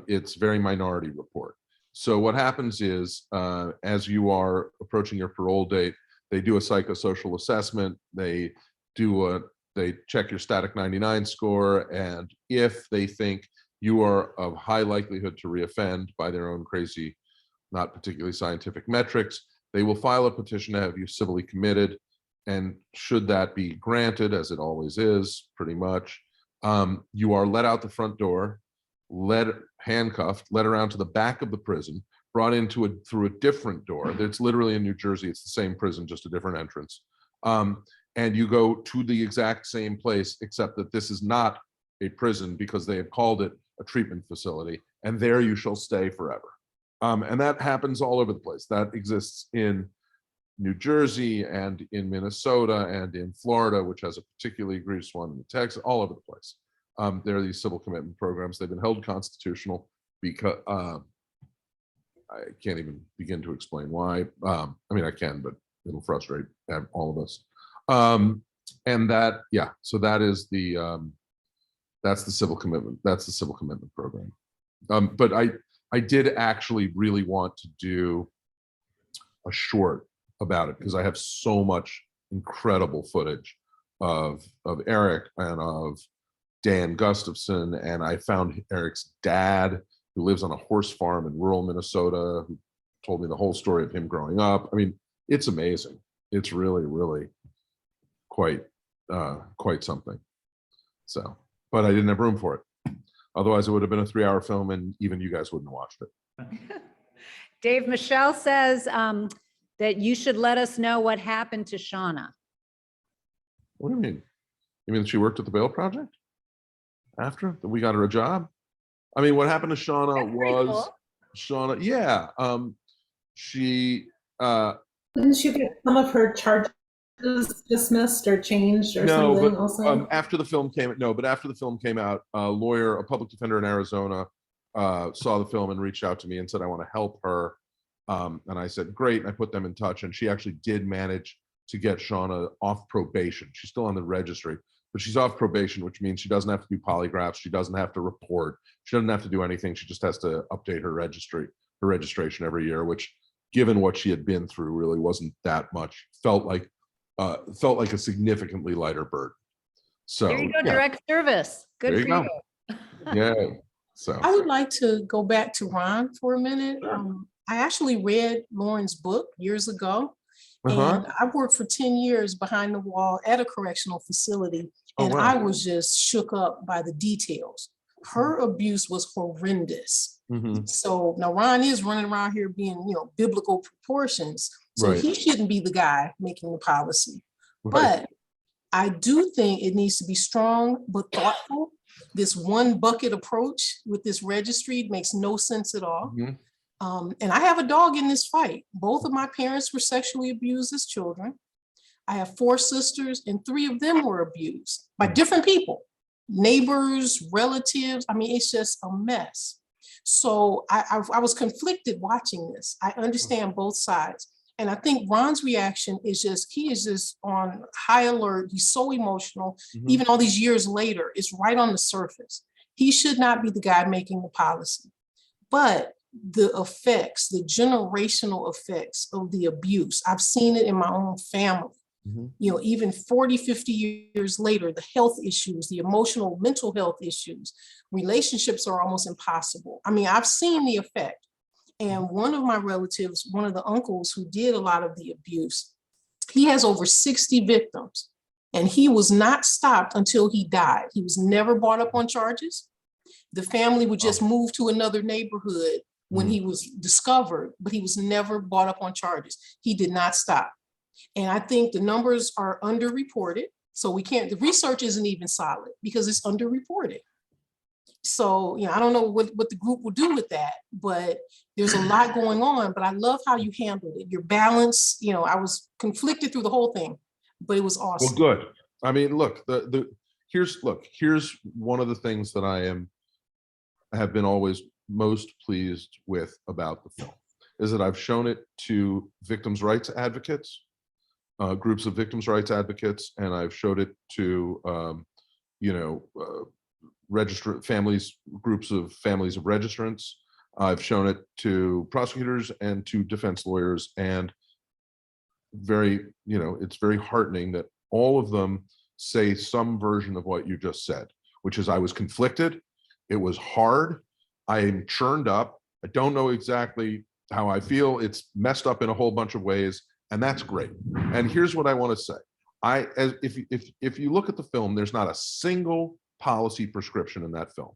It's very Minority Report. So what happens is, as you are approaching your parole date, they do a psychosocial assessment. They check your static 99 score, and if they think you are of high likelihood to reoffend by their own crazy, not particularly scientific metrics, they will file a petition to have you civilly committed. And should that be granted, as it always is, pretty much, You are let out the front door, handcuffed, led around to the back of the prison, brought into through a different door. It's literally in New Jersey. It's the same prison, just a different entrance. And you go to the exact same place, except that this is not a prison because they have called it a treatment facility, and there you shall stay forever. And that happens all over the place. That exists in New Jersey and in Minnesota and in Florida, which has a particularly egregious one in Texas, all over the place. There are these civil commitment programs. They've been held constitutional because I can't even begin to explain why. I mean, I can, but it'll frustrate all of us. And that, yeah, so that is that's the civil commitment. That's the civil commitment program. But I did actually really want to do a short about it because I have so much incredible footage of Eric and of Dan Gustafson, and I found Eric's dad, who lives on a horse farm in rural Minnesota, who told me the whole story of him growing up. I mean, it's amazing. It's really, really quite something. So, but I didn't have room for it. Otherwise, it would have been a 3-hour film, and even you guys wouldn't have watched it.
Dave, Michelle says that you should let us know what happened to Shauna.
What do you mean? You mean she worked at the Bail Project after we got her a job? I mean, what happened to Shauna was Shauna. Yeah, she
didn't she get some of her charges dismissed or changed or something? Also,
after the film came out, a lawyer, a public defender in Arizona, saw the film and reached out to me and said, I want to help her. And I said, great. And I put them in touch, and she actually did manage to get Shauna off probation. She's still on the registry, but she's off probation, which means she doesn't have to do polygraphs. She doesn't have to report. She doesn't have to do anything. She just has to update her registration every year, which, given what she had been through, really wasn't that much. Felt like a significantly lighter burden. So
there you go, direct service. Good for you.
Yeah. So
I would like to go back to Ron for a minute. I actually read Lauren's book years ago, and I worked for 10 years behind the wall at a correctional facility, and I was just shook up by the details. Her abuse was horrendous. So now Ron is running around here being, biblical proportions. So he shouldn't be the guy making the policy. But I do think it needs to be strong but thoughtful. This one bucket approach with this registry makes no sense at all. And I have a dog in this fight. Both of my parents were sexually abused as children. I have 4 sisters, and 3 of them were abused by different people, neighbors, relatives. I mean, it's just a mess. So I was conflicted watching this. I understand both sides. And I think Ron's reaction is he is just on high alert. He's so emotional. Even all these years later, it's right on the surface. He should not be the guy making the policy. But the effects, the generational effects of the abuse, I've seen it in my own family. Even 40, 50 years later, the health issues, the emotional, mental health issues, relationships are almost impossible. I mean, I've seen the effect. And one of my relatives, one of the uncles who did a lot of the abuse, he has over 60 victims, and he was not stopped until he died. He was never brought up on charges. The family would just move to another neighborhood when he was discovered, but he was never brought up on charges. He did not stop. And I think the numbers are underreported. So the research isn't even solid because it's underreported. So, I don't know what the group will do with that, but there's a lot going on. But I love how you handled it. Your balance, I was conflicted through the whole thing, but it was awesome.
Well, good. I mean, look, here's one of the things that I have been always most pleased with about the film is that I've shown it to victims' rights advocates, groups of victims' rights advocates, and I've showed it to, groups of families of registrants. I've shown it to prosecutors and to defense lawyers, and it's very heartening that all of them say some version of what you just said, which is I was conflicted. It was hard. I am churned up. I don't know exactly how I feel. It's messed up in a whole bunch of ways, and that's great. And here's what I want to say. If you look at the film, there's not a single policy prescription in that film.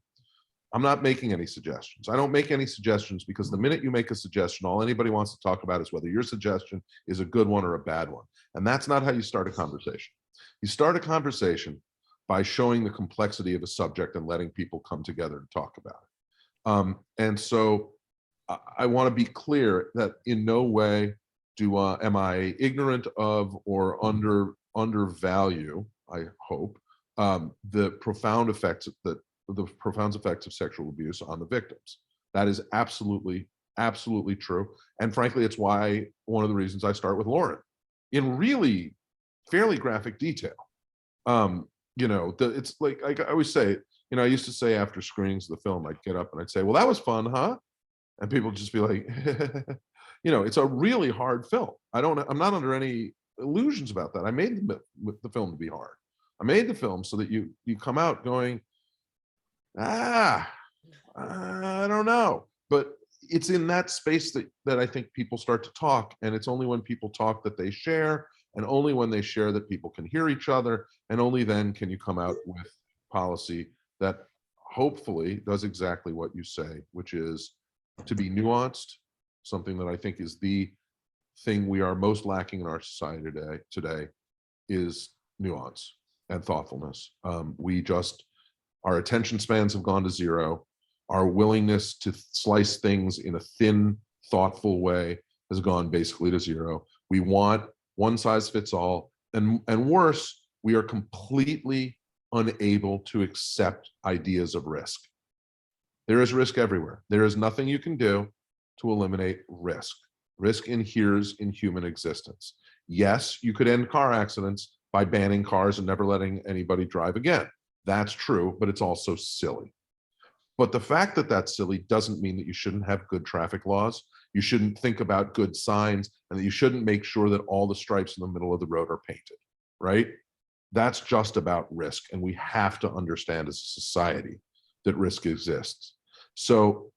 I'm not making any suggestions. I don't make any suggestions because the minute you make a suggestion, all anybody wants to talk about is whether your suggestion is a good one or a bad one. And that's not how you start a conversation. You start a conversation by showing the complexity of a subject and letting people come together to talk about it. And so I want to be clear that in no way am I ignorant of or undervalue, I hope, the profound effects of sexual abuse on the victims. That is absolutely true. And frankly, it's why one of the reasons I start with Lauren in really fairly graphic detail. It's like I always say, I used to say after screenings of the film, I'd get up and I'd say, well, that was fun, huh? And people would just be like, it's a really hard film. I'm not under any illusions about that. I made the film to be hard. I made the film so that you come out going, I don't know. But it's in that space that I think people start to talk, and it's only when people talk that they share, and only when they share that people can hear each other, and only then can you come out with policy that hopefully does exactly what you say, which is to be nuanced, something that I think is the thing we are most lacking in our society today is nuance and thoughtfulness. Our attention spans have gone to zero. Our willingness to slice things in a thin, thoughtful way has gone basically to zero. We want one size fits all, and worse, we are completely unable to accept ideas of risk. There is risk everywhere. There is nothing you can do to eliminate risk. Risk inheres in human existence. Yes, you could end car accidents by banning cars and never letting anybody drive again. That's true, but it's also silly. But the fact that that's silly doesn't mean that you shouldn't have good traffic laws. You shouldn't think about good signs, and that you shouldn't make sure that all the stripes in the middle of the road are painted, right? That's just about risk, and we have to understand as a society that risk exists. So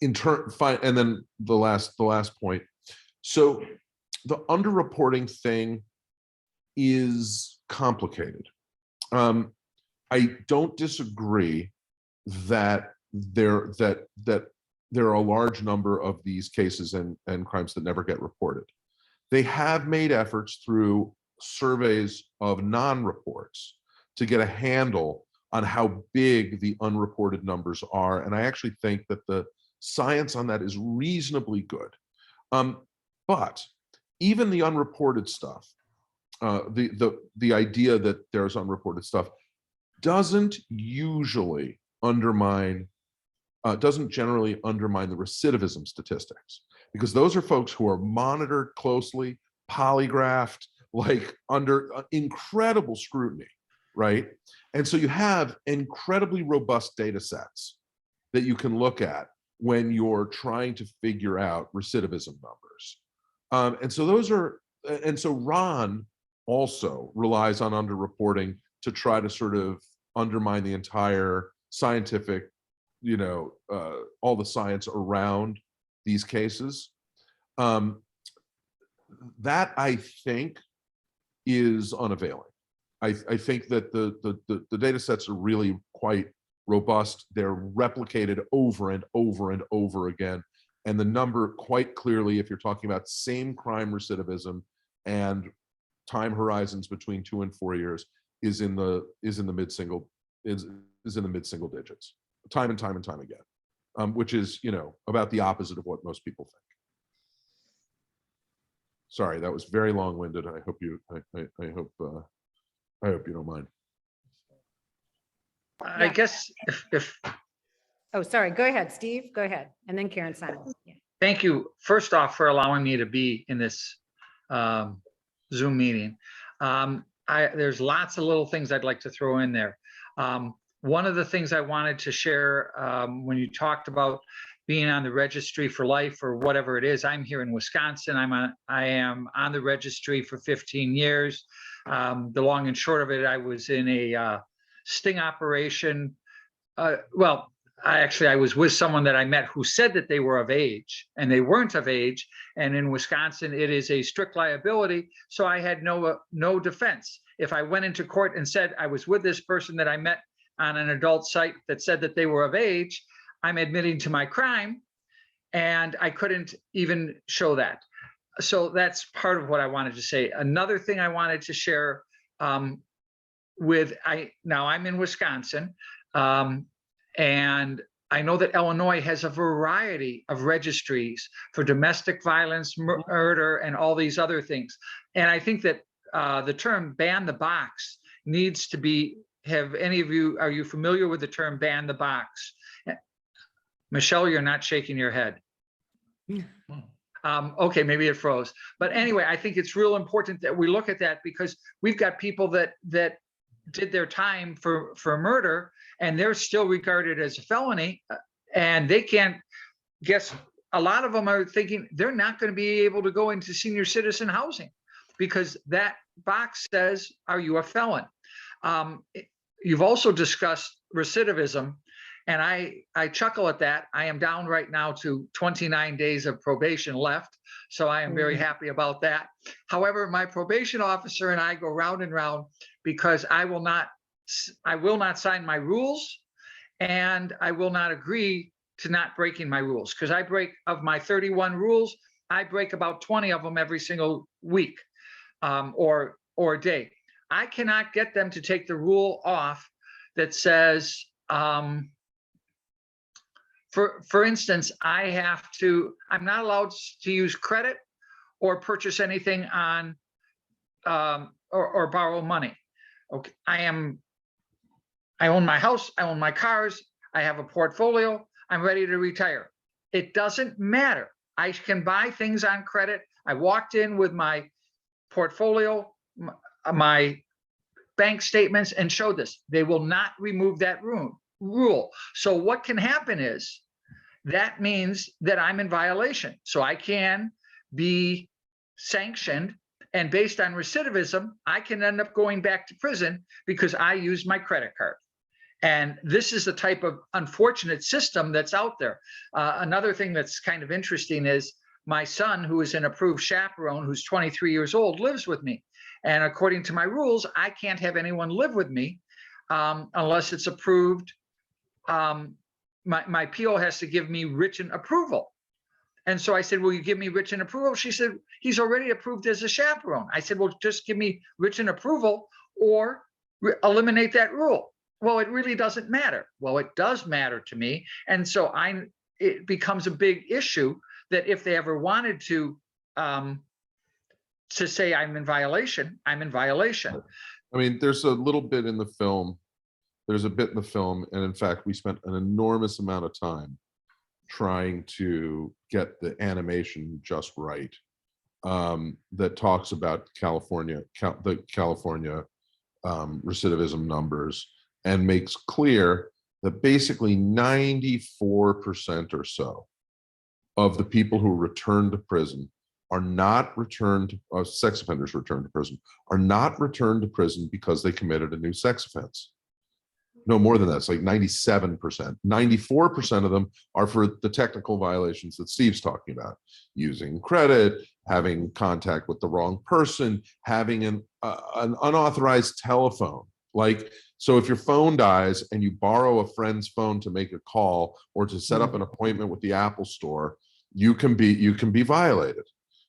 and then the last point. So the underreporting thing is complicated. I don't disagree that there are a large number of these cases and crimes that never get reported. They have made efforts through surveys of non-reports to get a handle on how big the unreported numbers are. And I actually think that the science on that is reasonably good. But even the unreported stuff, the idea that there's unreported stuff doesn't generally undermine the recidivism statistics, because those are folks who are monitored closely, polygraphed, like under incredible scrutiny, right? And so you have incredibly robust data sets that you can look at when you're trying to figure out recidivism numbers. And so Ron also relies on underreporting to try to sort of undermine the entire scientific, all the science around these cases. That I think is unavailing. I think that the data sets are really quite robust. They're replicated over and over and over again. And the number quite clearly, if you're talking about same crime recidivism and time horizons between 2 and 4 years, is in the mid-single digits, time and time again, which is about the opposite of what most people think. Sorry, that was very long-winded. I hope you don't mind.
I guess if
Oh, sorry. Go ahead, Steve. Go ahead. And then Karen Simon. Yeah.
Thank you, first off, for allowing me to be in this Zoom meeting. There's lots of little things I'd like to throw in there. One of the things I wanted to share when you talked about being on the registry for life or whatever it is, I'm here in Wisconsin. I am on the registry for 15 years. The long and short of it, I was in a sting operation. I was with someone that I met who said that they were of age, and they weren't of age. And in Wisconsin, it is a strict liability. So I had no defense. If I went into court and said I was with this person that I met on an adult site that said that they were of age, I'm admitting to my crime, and I couldn't even show that. So that's part of what I wanted to say. Another thing I wanted to share now I'm in Wisconsin, and I know that Illinois has a variety of registries for domestic violence, murder, and all these other things. And I think that the term ban the box needs to be, are you familiar with the term ban the box? Michelle, you're not shaking your head. Okay, maybe it froze. But anyway, I think it's real important that we look at that, because we've got people that did their time for murder, and they're still regarded as a felony, and they can't guess. A lot of them are thinking they're not going to be able to go into senior citizen housing because that box says, are you a felon? You've also discussed recidivism, and I chuckle at that. I am down right now to 29 days of probation left, so I am very happy about that. However, my probation officer and I go round and round because I will not sign my rules, and I will not agree to not breaking my rules, because I break, of my 31 rules, I break about 20 of them every single week or day. I cannot get them to take the rule off that says, for instance, I'm not allowed to use credit or purchase anything on or borrow money. Okay, I own my house, I own my cars, I have a portfolio, I'm ready to retire. It doesn't matter. I can buy things on credit. I walked in with my portfolio, my bank statements, and showed this. They will not remove that rule. So what can happen is that means that I'm in violation. So I can be sanctioned, and based on recidivism, I can end up going back to prison because I used my credit card. And this is the type of unfortunate system that's out there. Another thing that's kind of interesting is my son, who is an approved chaperone, who's 23 years old, lives with me. And according to my rules, I can't have anyone live with me unless it's approved. My PO has to give me written approval. And so I said, will you give me written approval? She said, he's already approved as a chaperone. I said, well, just give me written approval or eliminate that rule. Well, it really doesn't matter. Well, it does matter to me. And so it becomes a big issue that if they ever wanted to say I'm in violation, I'm in violation.
I mean, there's a little bit in the film. There's a bit in the film. And in fact, we spent an enormous amount of time trying to get the animation just right. That talks about the California recidivism numbers, and makes clear that basically 94% or so of the people who return to prison are not returned, sex offenders return to prison, are not returned to prison because they committed a new sex offense. No, more than that, it's like 97%. 94% of them are for the technical violations that Steve's talking about: using credit, having contact with the wrong person, having an unauthorized telephone. Like, so if your phone dies and you borrow a friend's phone to make a call or to set up an appointment with the Apple store, you can be violated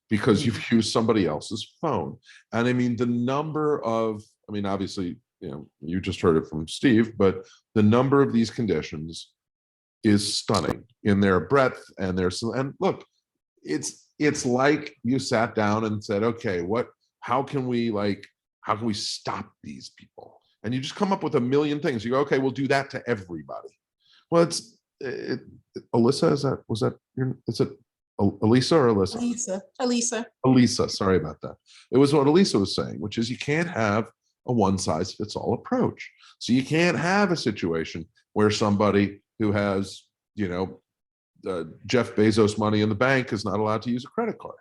because you've used somebody else's phone. And I mean, the number of, I mean, obviously, you know, you just heard it from Steve, but the number of these conditions is stunning in their breadth and and look, it's like you sat down and said, okay, how can we stop these people? And you just come up with a million things. You go, okay, we'll do that to everybody. Well, Alyssa, is it Elisa or Alyssa? Elisa, sorry about that. It was what Elisa was saying, which is you can't have a one-size-fits-all approach. So you can't have a situation where somebody who has, Jeff Bezos money in the bank is not allowed to use a credit card.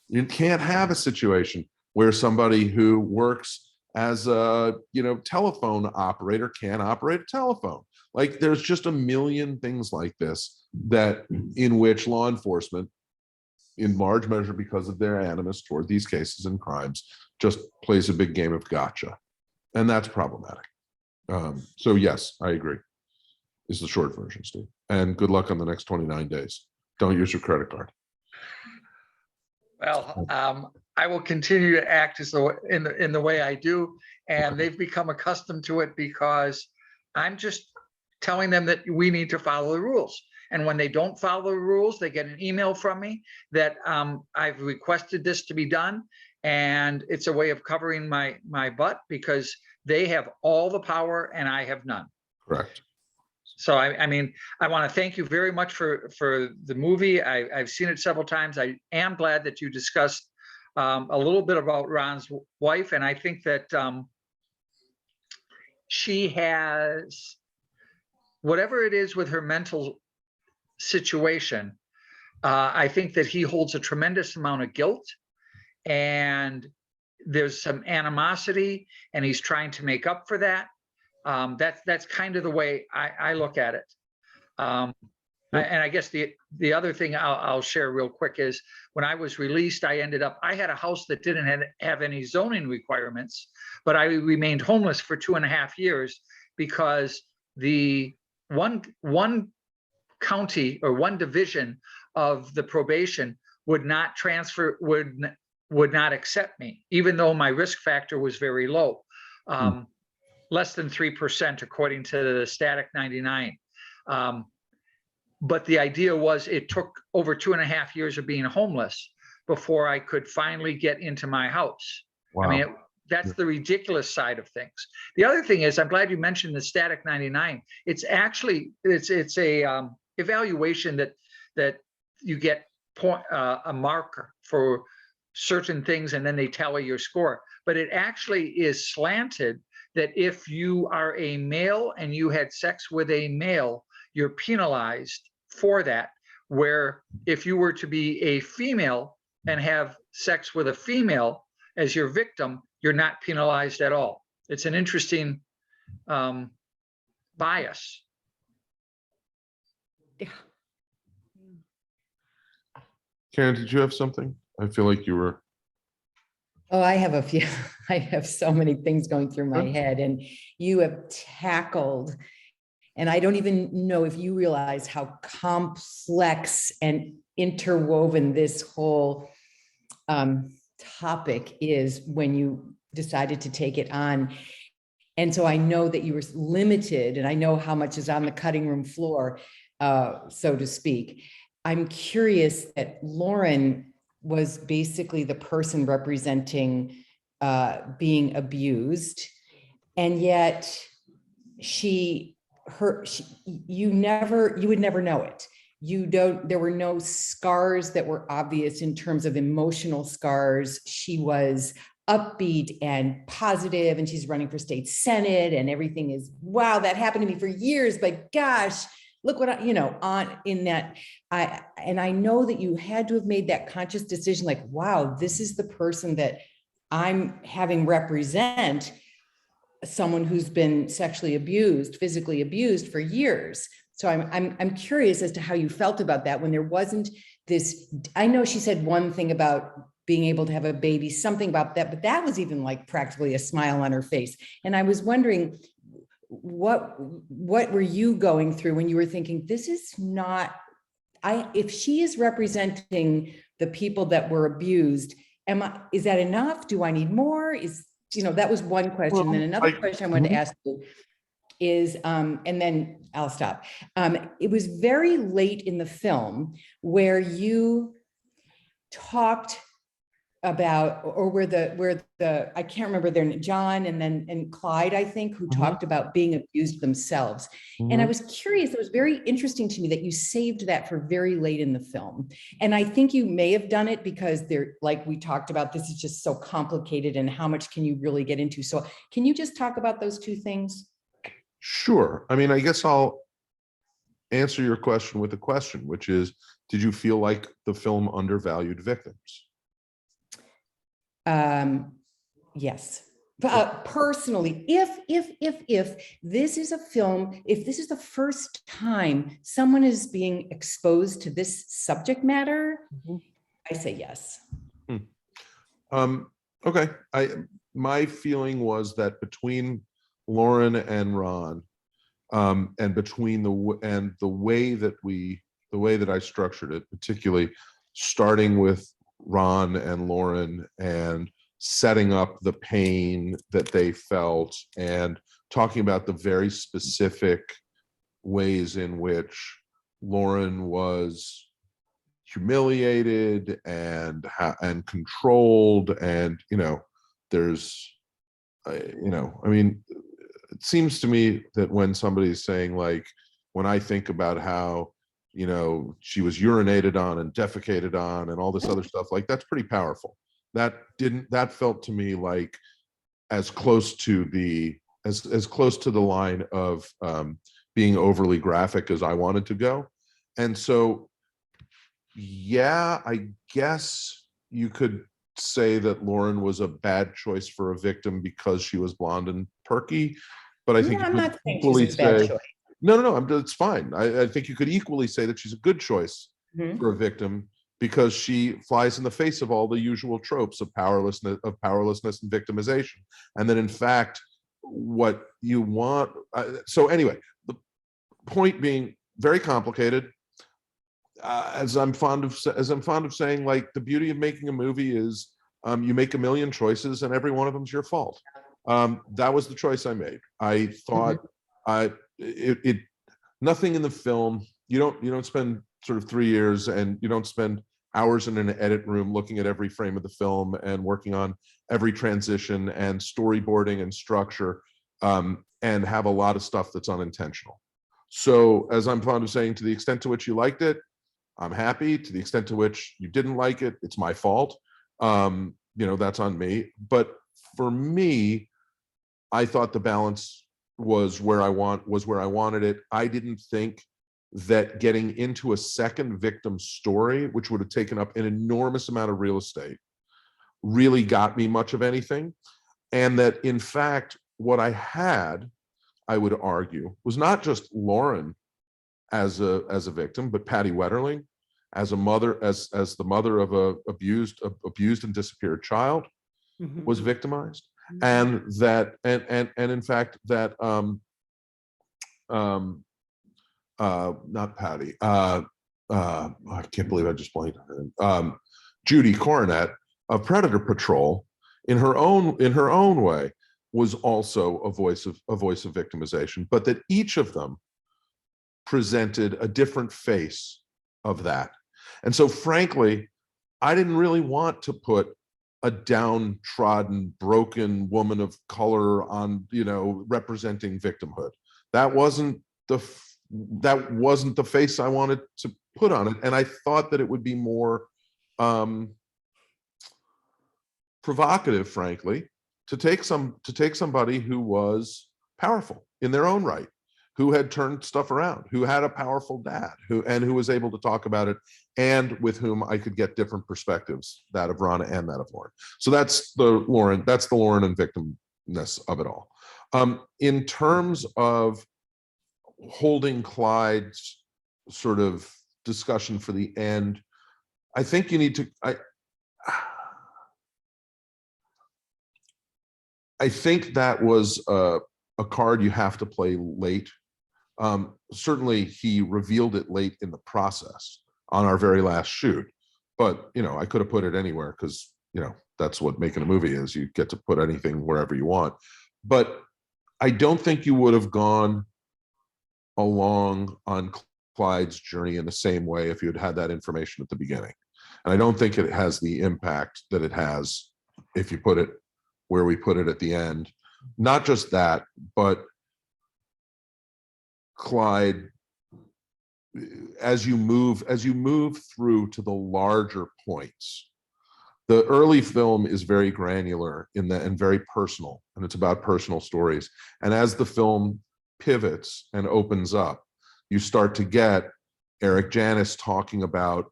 You can't have a situation where somebody who works as a telephone operator can't operate a telephone. Like, there's just a million things like this in which law enforcement, in large measure because of their animus toward these cases and crimes, just plays a big game of gotcha. And that's problematic. So yes, I agree. Is the short version, Steve. And good luck on the next 29 days. Don't use your credit card.
Well, I will continue to act as in the way I do, and they've become accustomed to it because I'm just telling them that we need to follow the rules. And when they don't follow the rules, they get an email from me that I've requested this to be done, and it's a way of covering my butt because they have all the power and I have none.
Correct.
So I mean, I want to thank you very much for the movie. I've seen it several times. I am glad that you discussed a little bit about Ron's wife, and I think that she has whatever it is with her mental situation. I think that he holds a tremendous amount of guilt, and there's some animosity, and he's trying to make up for that. That's kind of the way I look at it. And I guess the other thing I'll share real quick is when I was released, I had a house that didn't have any zoning requirements, but I remained homeless for 2.5 years because the one county or one division of the probation would not accept me, even though my risk factor was very low. Less than 3% according to the static 99. But the idea was it took over 2.5 years of being homeless before I could finally get into my house. Wow. I mean, that's the ridiculous side of things. The other thing is, I'm glad you mentioned the static 99. It's actually, it's a evaluation that you get a marker for certain things and then they tally your score. But it actually is slanted that if you are a male and you had sex with a male, you're penalized for that. Where if you were to be a female and have sex with a female as your victim, you're not penalized at all. It's an interesting bias.
Yeah.
Karen, did you have something? I feel like you were.
Oh, I have a few. I have so many things going through my head, and you have tackled, and I don't even know if you realize how complex and interwoven this whole topic is when you decided to take it on. And so I know that you were limited, and I know how much is on the cutting room floor, so to speak. I'm curious that Lauren was basically the person representing being abused, and yet you would never know it. There were no scars that were obvious in terms of emotional scars. She was upbeat and positive, and she's running for state senate, and everything is, wow, that happened to me for years, but gosh, look what I know that you had to have made that conscious decision, like, wow, this is the person that I'm having represent someone who's been sexually abused, physically abused for years. So I'm curious as to how you felt about that when there wasn't this. I know she said one thing about being able to have a baby, something about that, but that was even like practically a smile on her face. And I was wondering, what were you going through when you were thinking, this is not, if she is representing the people that were abused, is that enough? Do I need more? That was one question.
Well,
then another question I wanted to ask you is, and then I'll stop. It was very late in the film where you talked about, or where the I can't remember their name, John and Clyde, I think, who talked about being abused themselves. And I was curious, it was very interesting to me that you saved that for very late in the film. And I think you may have done it because like we talked about, this is just so complicated, and how much can you really get into? So can you just talk about those two things?
Sure. I mean, I guess I'll answer your question with a question, which is, did you feel like the film undervalued victims?
Yes. Personally, if this is a film, if this is the first time someone is being exposed to this subject matter, I say yes.
Okay. My feeling was that between Lauren and Ron, and between the way that I structured it, particularly starting with Ron and Lauren and setting up the pain that they felt and talking about the very specific ways in which Lauren was humiliated and controlled, and there's I mean, it seems to me that when somebody's saying, like, when I think about how she was urinated on and defecated on and all this other stuff, like, that's pretty powerful. That felt to me like as close to the line of being overly graphic as I wanted to go. And so, yeah, I guess you could say that Lauren was a bad choice for a victim because she was blonde and perky, but I think
No, I'm
you could
not saying
equally
she's a bad
say,
choice.
no, it's fine. I think you could equally say that she's a good choice for a victim because she flies in the face of all the usual tropes of powerlessness and victimization. And then, in fact, what you want. So anyway, the point being very complicated. As I'm fond of saying, like, the beauty of making a movie is you make a million choices and every one of them's your fault. That was the choice I made. I thought nothing in the film, you don't spend sort of 3 years and you don't spend hours in an edit room looking at every frame of the film and working on every transition and storyboarding and structure, and have a lot of stuff that's unintentional. So, as I'm fond of saying, to the extent to which you liked it, I'm happy. To the extent to which you didn't like it, it's my fault. That's on me. But for me, I thought the balance was where I wanted it. I didn't think that getting into a second victim story, which would have taken up an enormous amount of real estate, really got me much of anything. And that, in fact, what I had, I would argue, was not just Lauren as a victim, but Patty Wetterling as a mother, as the mother of a abused and disappeared child, was victimized, and that and in fact that not Patty, I can't believe I just blanked on her. Judy Coronet of Predator Patrol, in her own way, was also a voice of victimization, but that each of them presented a different face of that. And so, frankly, I didn't really want to put a downtrodden, broken woman of color on, representing victimhood. That wasn't the face I wanted to put on it. And I thought that it would be more provocative, frankly, to take somebody who was powerful in their own right, who had turned stuff around, who had a powerful dad, who was able to talk about it, and with whom I could get different perspectives, that of Rana and that of Lauren. So that's the Lauren and victimness of it all. In terms of holding Clyde's sort of discussion for the end, I think you need to. I think that was a card you have to play late. Certainly, he revealed it late in the process on our very last shoot, but I could have put it anywhere because that's what making a movie is. You get to put anything wherever you want. But I don't think you would have gone along on Clyde's journey in the same way if you had that information at the beginning. And I don't think it has the impact that it has if you put it where we put it at the end. Not just that, but Clyde, as you move through to the larger points, the early film is very granular and very personal, and it's about personal stories. And as the film pivots and opens up, you start to get Eric Janis talking about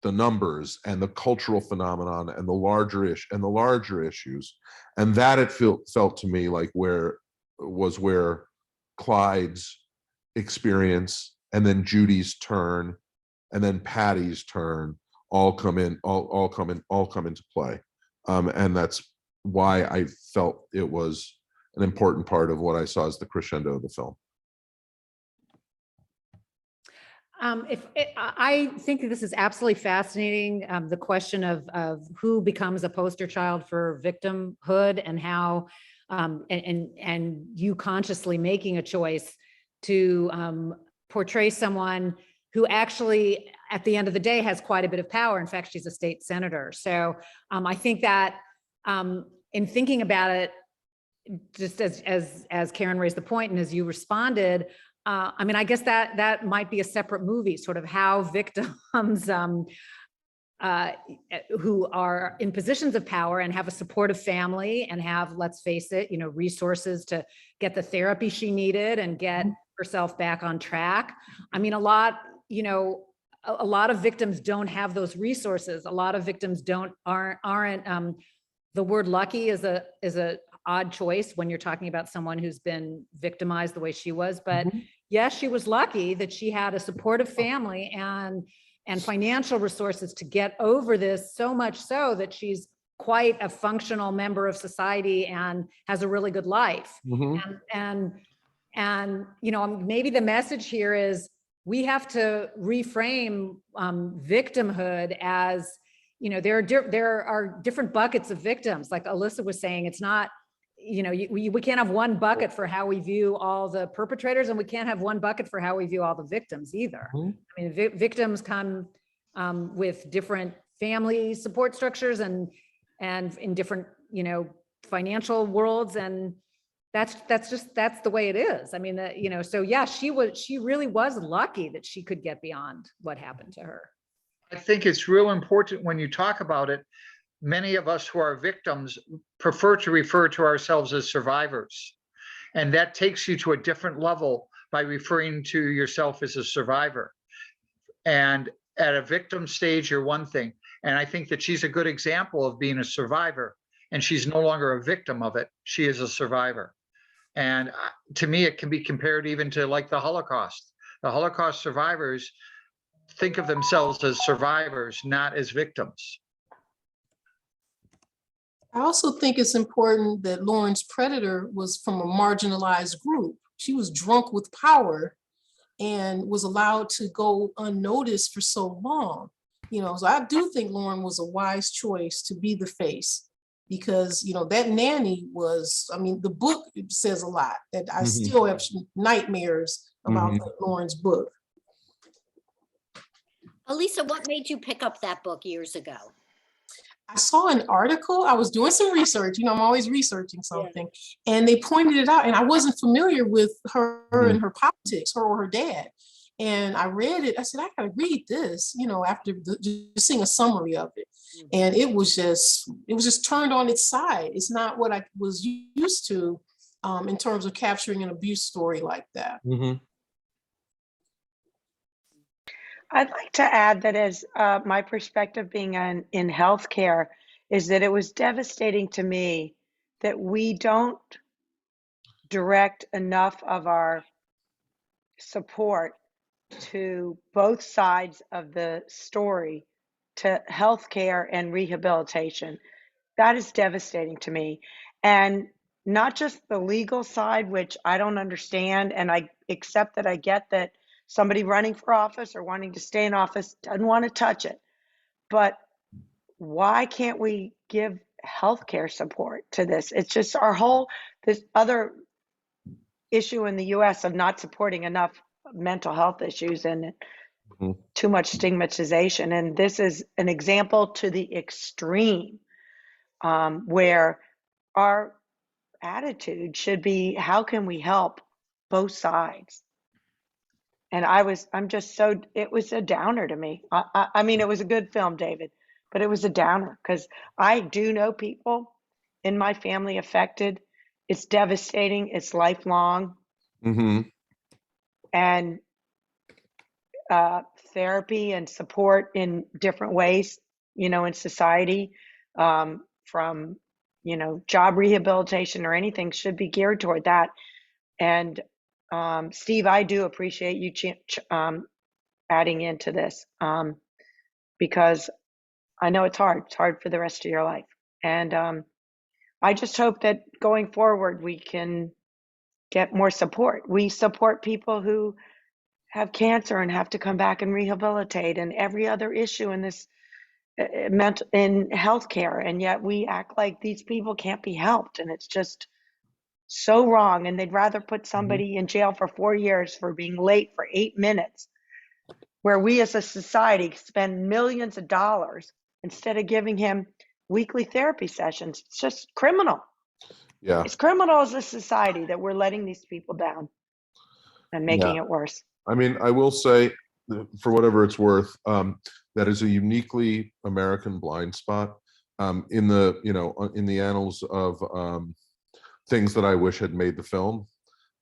the numbers and the cultural phenomenon and the larger issues, and that it felt to me like where Clyde's experience, and then Judy's turn, and then Patty's turn all come into play, and that's why I felt it was an important part of what I saw as the crescendo of the film.
I think that this is absolutely fascinating. The question of who becomes a poster child for victimhood and how, and you consciously making a choice to portray someone who actually, at the end of the day, has quite a bit of power. In fact, she's a state senator. So I think that in thinking about it, just as Karen raised the point and as you responded, I mean, I guess that might be a separate movie, sort of how victims who are in positions of power and have a supportive family and have, let's face it, resources to get the therapy she needed and get herself back on track. I mean, a lot of victims don't have those resources. A lot of victims aren't. The word lucky is a odd choice when you're talking about someone who's been victimized the way she was, but yes, she was lucky that she had a supportive family and financial resources to get over this, so much so that she's quite a functional member of society and has a really good life. And maybe the message here is we have to reframe victimhood as, there are different buckets of victims. Like Alyssa was saying, it's not, we can't have one bucket for how we view all the perpetrators, and we can't have one bucket for how we view all the victims either. I mean, victims come with different family support structures and in different, financial worlds. And that's the way it is. I mean, so yeah, she really was lucky that she could get beyond what happened to her.
I think it's real important when you talk about it. Many of us who are victims prefer to refer to ourselves as survivors. And that takes you to a different level by referring to yourself as a survivor. And at a victim stage, you're one thing. And I think that she's a good example of being a survivor. And she's no longer a victim of it. She is a survivor. And to me, it can be compared even to like the Holocaust. The Holocaust survivors think of themselves as survivors, not as victims.
I also think it's important that Lauren's predator was from a marginalized group. She was drunk with power and was allowed to go unnoticed for so long. So I do think Lauren was a wise choice to be the face, because, that nanny was, I mean, the book says a lot, that I still have nightmares about Lauren's book.
Elisa, what made you pick up that book years ago?
I saw an article. I was doing some research. I'm always researching something. And they pointed it out. And I wasn't familiar with her and her politics, her or her dad. And I read it. I said, I got to read this, after just seeing a summary of it. And it was just turned on its side. It's not what I was used to in terms of capturing an abuse story like that.
I'd like to add that as my perspective being in healthcare is that it was devastating to me that we don't direct enough of our support to both sides of the story, to healthcare and rehabilitation. That is devastating to me. And not just the legal side, which I don't understand, and I accept that I get that somebody running for office or wanting to stay in office doesn't want to touch it. But why can't we give healthcare support to this? It's just this other issue in the US of not supporting enough mental health issues and too much stigmatization. And this is an example to the extreme where our attitude should be, how can we help both sides? And it was a downer to me. I mean, it was a good film, David, but it was a downer because I do know people in my family affected. It's devastating. It's lifelong. And therapy and support in different ways, in society, from, job rehabilitation or anything should be geared toward that. And Steve, I do appreciate you adding into this because I know it's hard. It's hard for the rest of your life. And I just hope that going forward, we can get more support. We support people who have cancer and have to come back and rehabilitate, and every other issue in this mental in healthcare, and yet we act like these people can't be helped, and it's just so wrong. And they'd rather put somebody in jail for 4 years for being late for 8 minutes, where we as a society spend millions of dollars instead of giving him weekly therapy sessions. It's just criminal.
Yeah.
It's criminal as a society that we're letting these people down and making it worse.
I mean, I will say, for whatever it's worth, that is a uniquely American blind spot in the, you know, in the annals of things that I wish had made the film.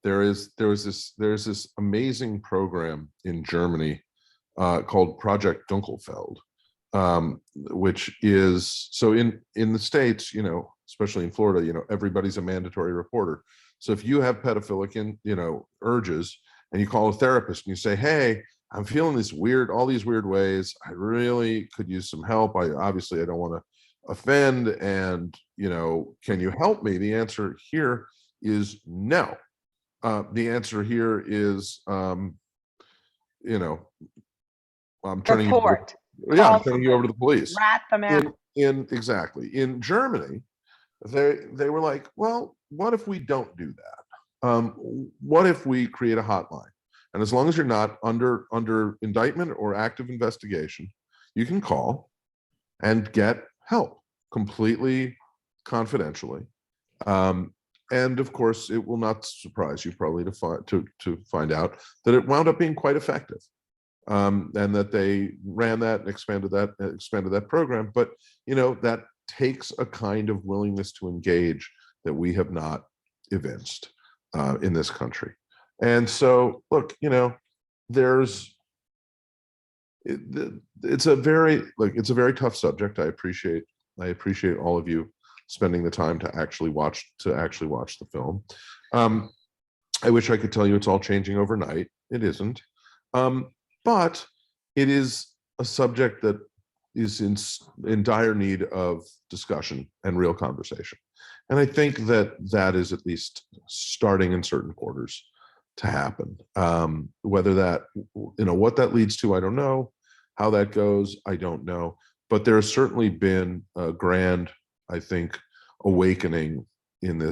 There's this amazing program in Germany called Project Dunkelfeld, which is, so in the States, you know, especially in Florida, you know, everybody's a mandatory reporter. So if you have pedophilic, you know, urges, and you call a therapist and you say, hey, I'm feeling all these weird ways, I really could use some help. Obviously I don't want to offend, and, you know, can you help me? The answer here is no. The answer here is, you know, I'm turning
Report.
I'm turning you over to the police.
Rat them out.
Exactly. In Germany, they were like, well, what if we don't do that? What if we create a hotline? And as long as you're not under indictment or active investigation, you can call and get help completely confidentially. And of course, it will not surprise you probably to find out that it wound up being quite effective. And that they ran that and expanded that program. But, you know, that takes a kind of willingness to engage that we have not evinced in this country. And so, look, you know, it's a very tough subject. I appreciate all of you spending the time to actually watch the film. I wish I could tell you it's all changing overnight. It isn't. But it is a subject that is in dire need of discussion and real conversation. And I think that is at least starting in certain quarters to happen. Whether that, you know, what that leads to, I don't know. How that goes, I don't know. But there has certainly been a grand, I think, awakening in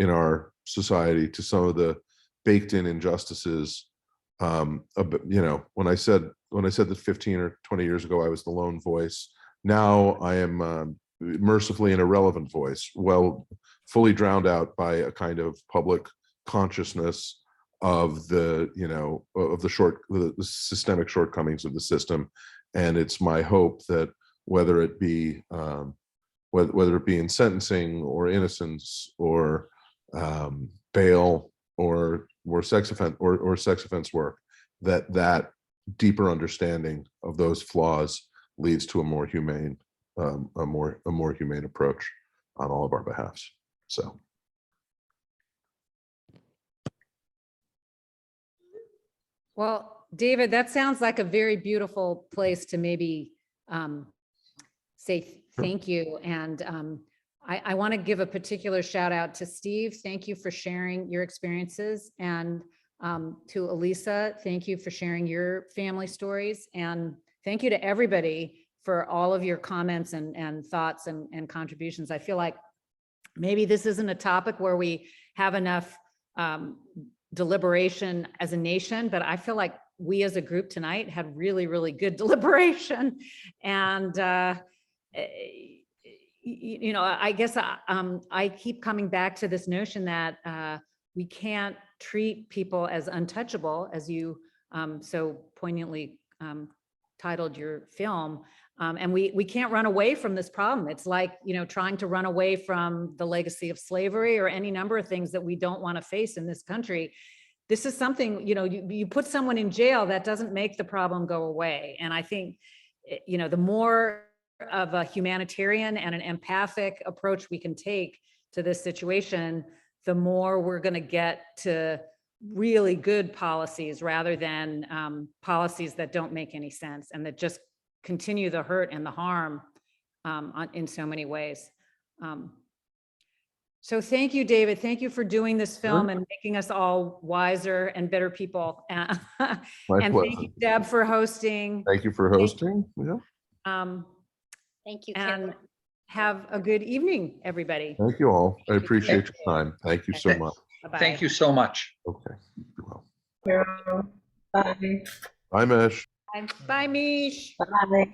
our society to some of the baked in injustices. You know, when I said that 15 or 20 years ago I was the lone voice, now I am mercifully an irrelevant voice, well, fully drowned out by a kind of public consciousness of the, you know, of the systemic shortcomings of the system. And it's my hope that whether it be in sentencing or innocence or bail or sex offense work, that deeper understanding of those flaws leads to a more humane approach on all of our behalfs. So.
Well, David, that sounds like a very beautiful place to maybe say thank you. And I want to give a particular shout out to Steve. Thank you for sharing your experiences. And to Elisa, thank you for sharing your family stories. And thank you to everybody for all of your comments and thoughts and contributions. I feel like maybe this isn't a topic where we have enough deliberation as a nation, but I feel like we as a group tonight had really, really good deliberation. And, you know, I guess I keep coming back to this notion that we can't treat people as untouchable, as you so poignantly titled your film. And we can't run away from this problem. It's like, you know, trying to run away from the legacy of slavery or any number of things that we don't want to face in this country. This is something, you know, you put someone in jail, that doesn't make the problem go away. And I think, you know, the more of a humanitarian and an empathic approach we can take to this situation, the more we're going to get to really good policies rather than policies that don't make any sense and that just continue the hurt and the harm in so many ways. So thank you, David. Thank you for doing this film
Sure.
and making us all wiser and better people. And thank
pleasure.
you, Deb, for hosting.
Thank you for hosting. Yeah.
Thank you, Kim.
And have a good evening, everybody.
Thank you all. I
Thank you.
appreciate your time. Thank you so much.
Bye-bye.
Thank you so much.
Okay. Well,
Bye.
bye, Mesh.
Bye, Mish.
Bye.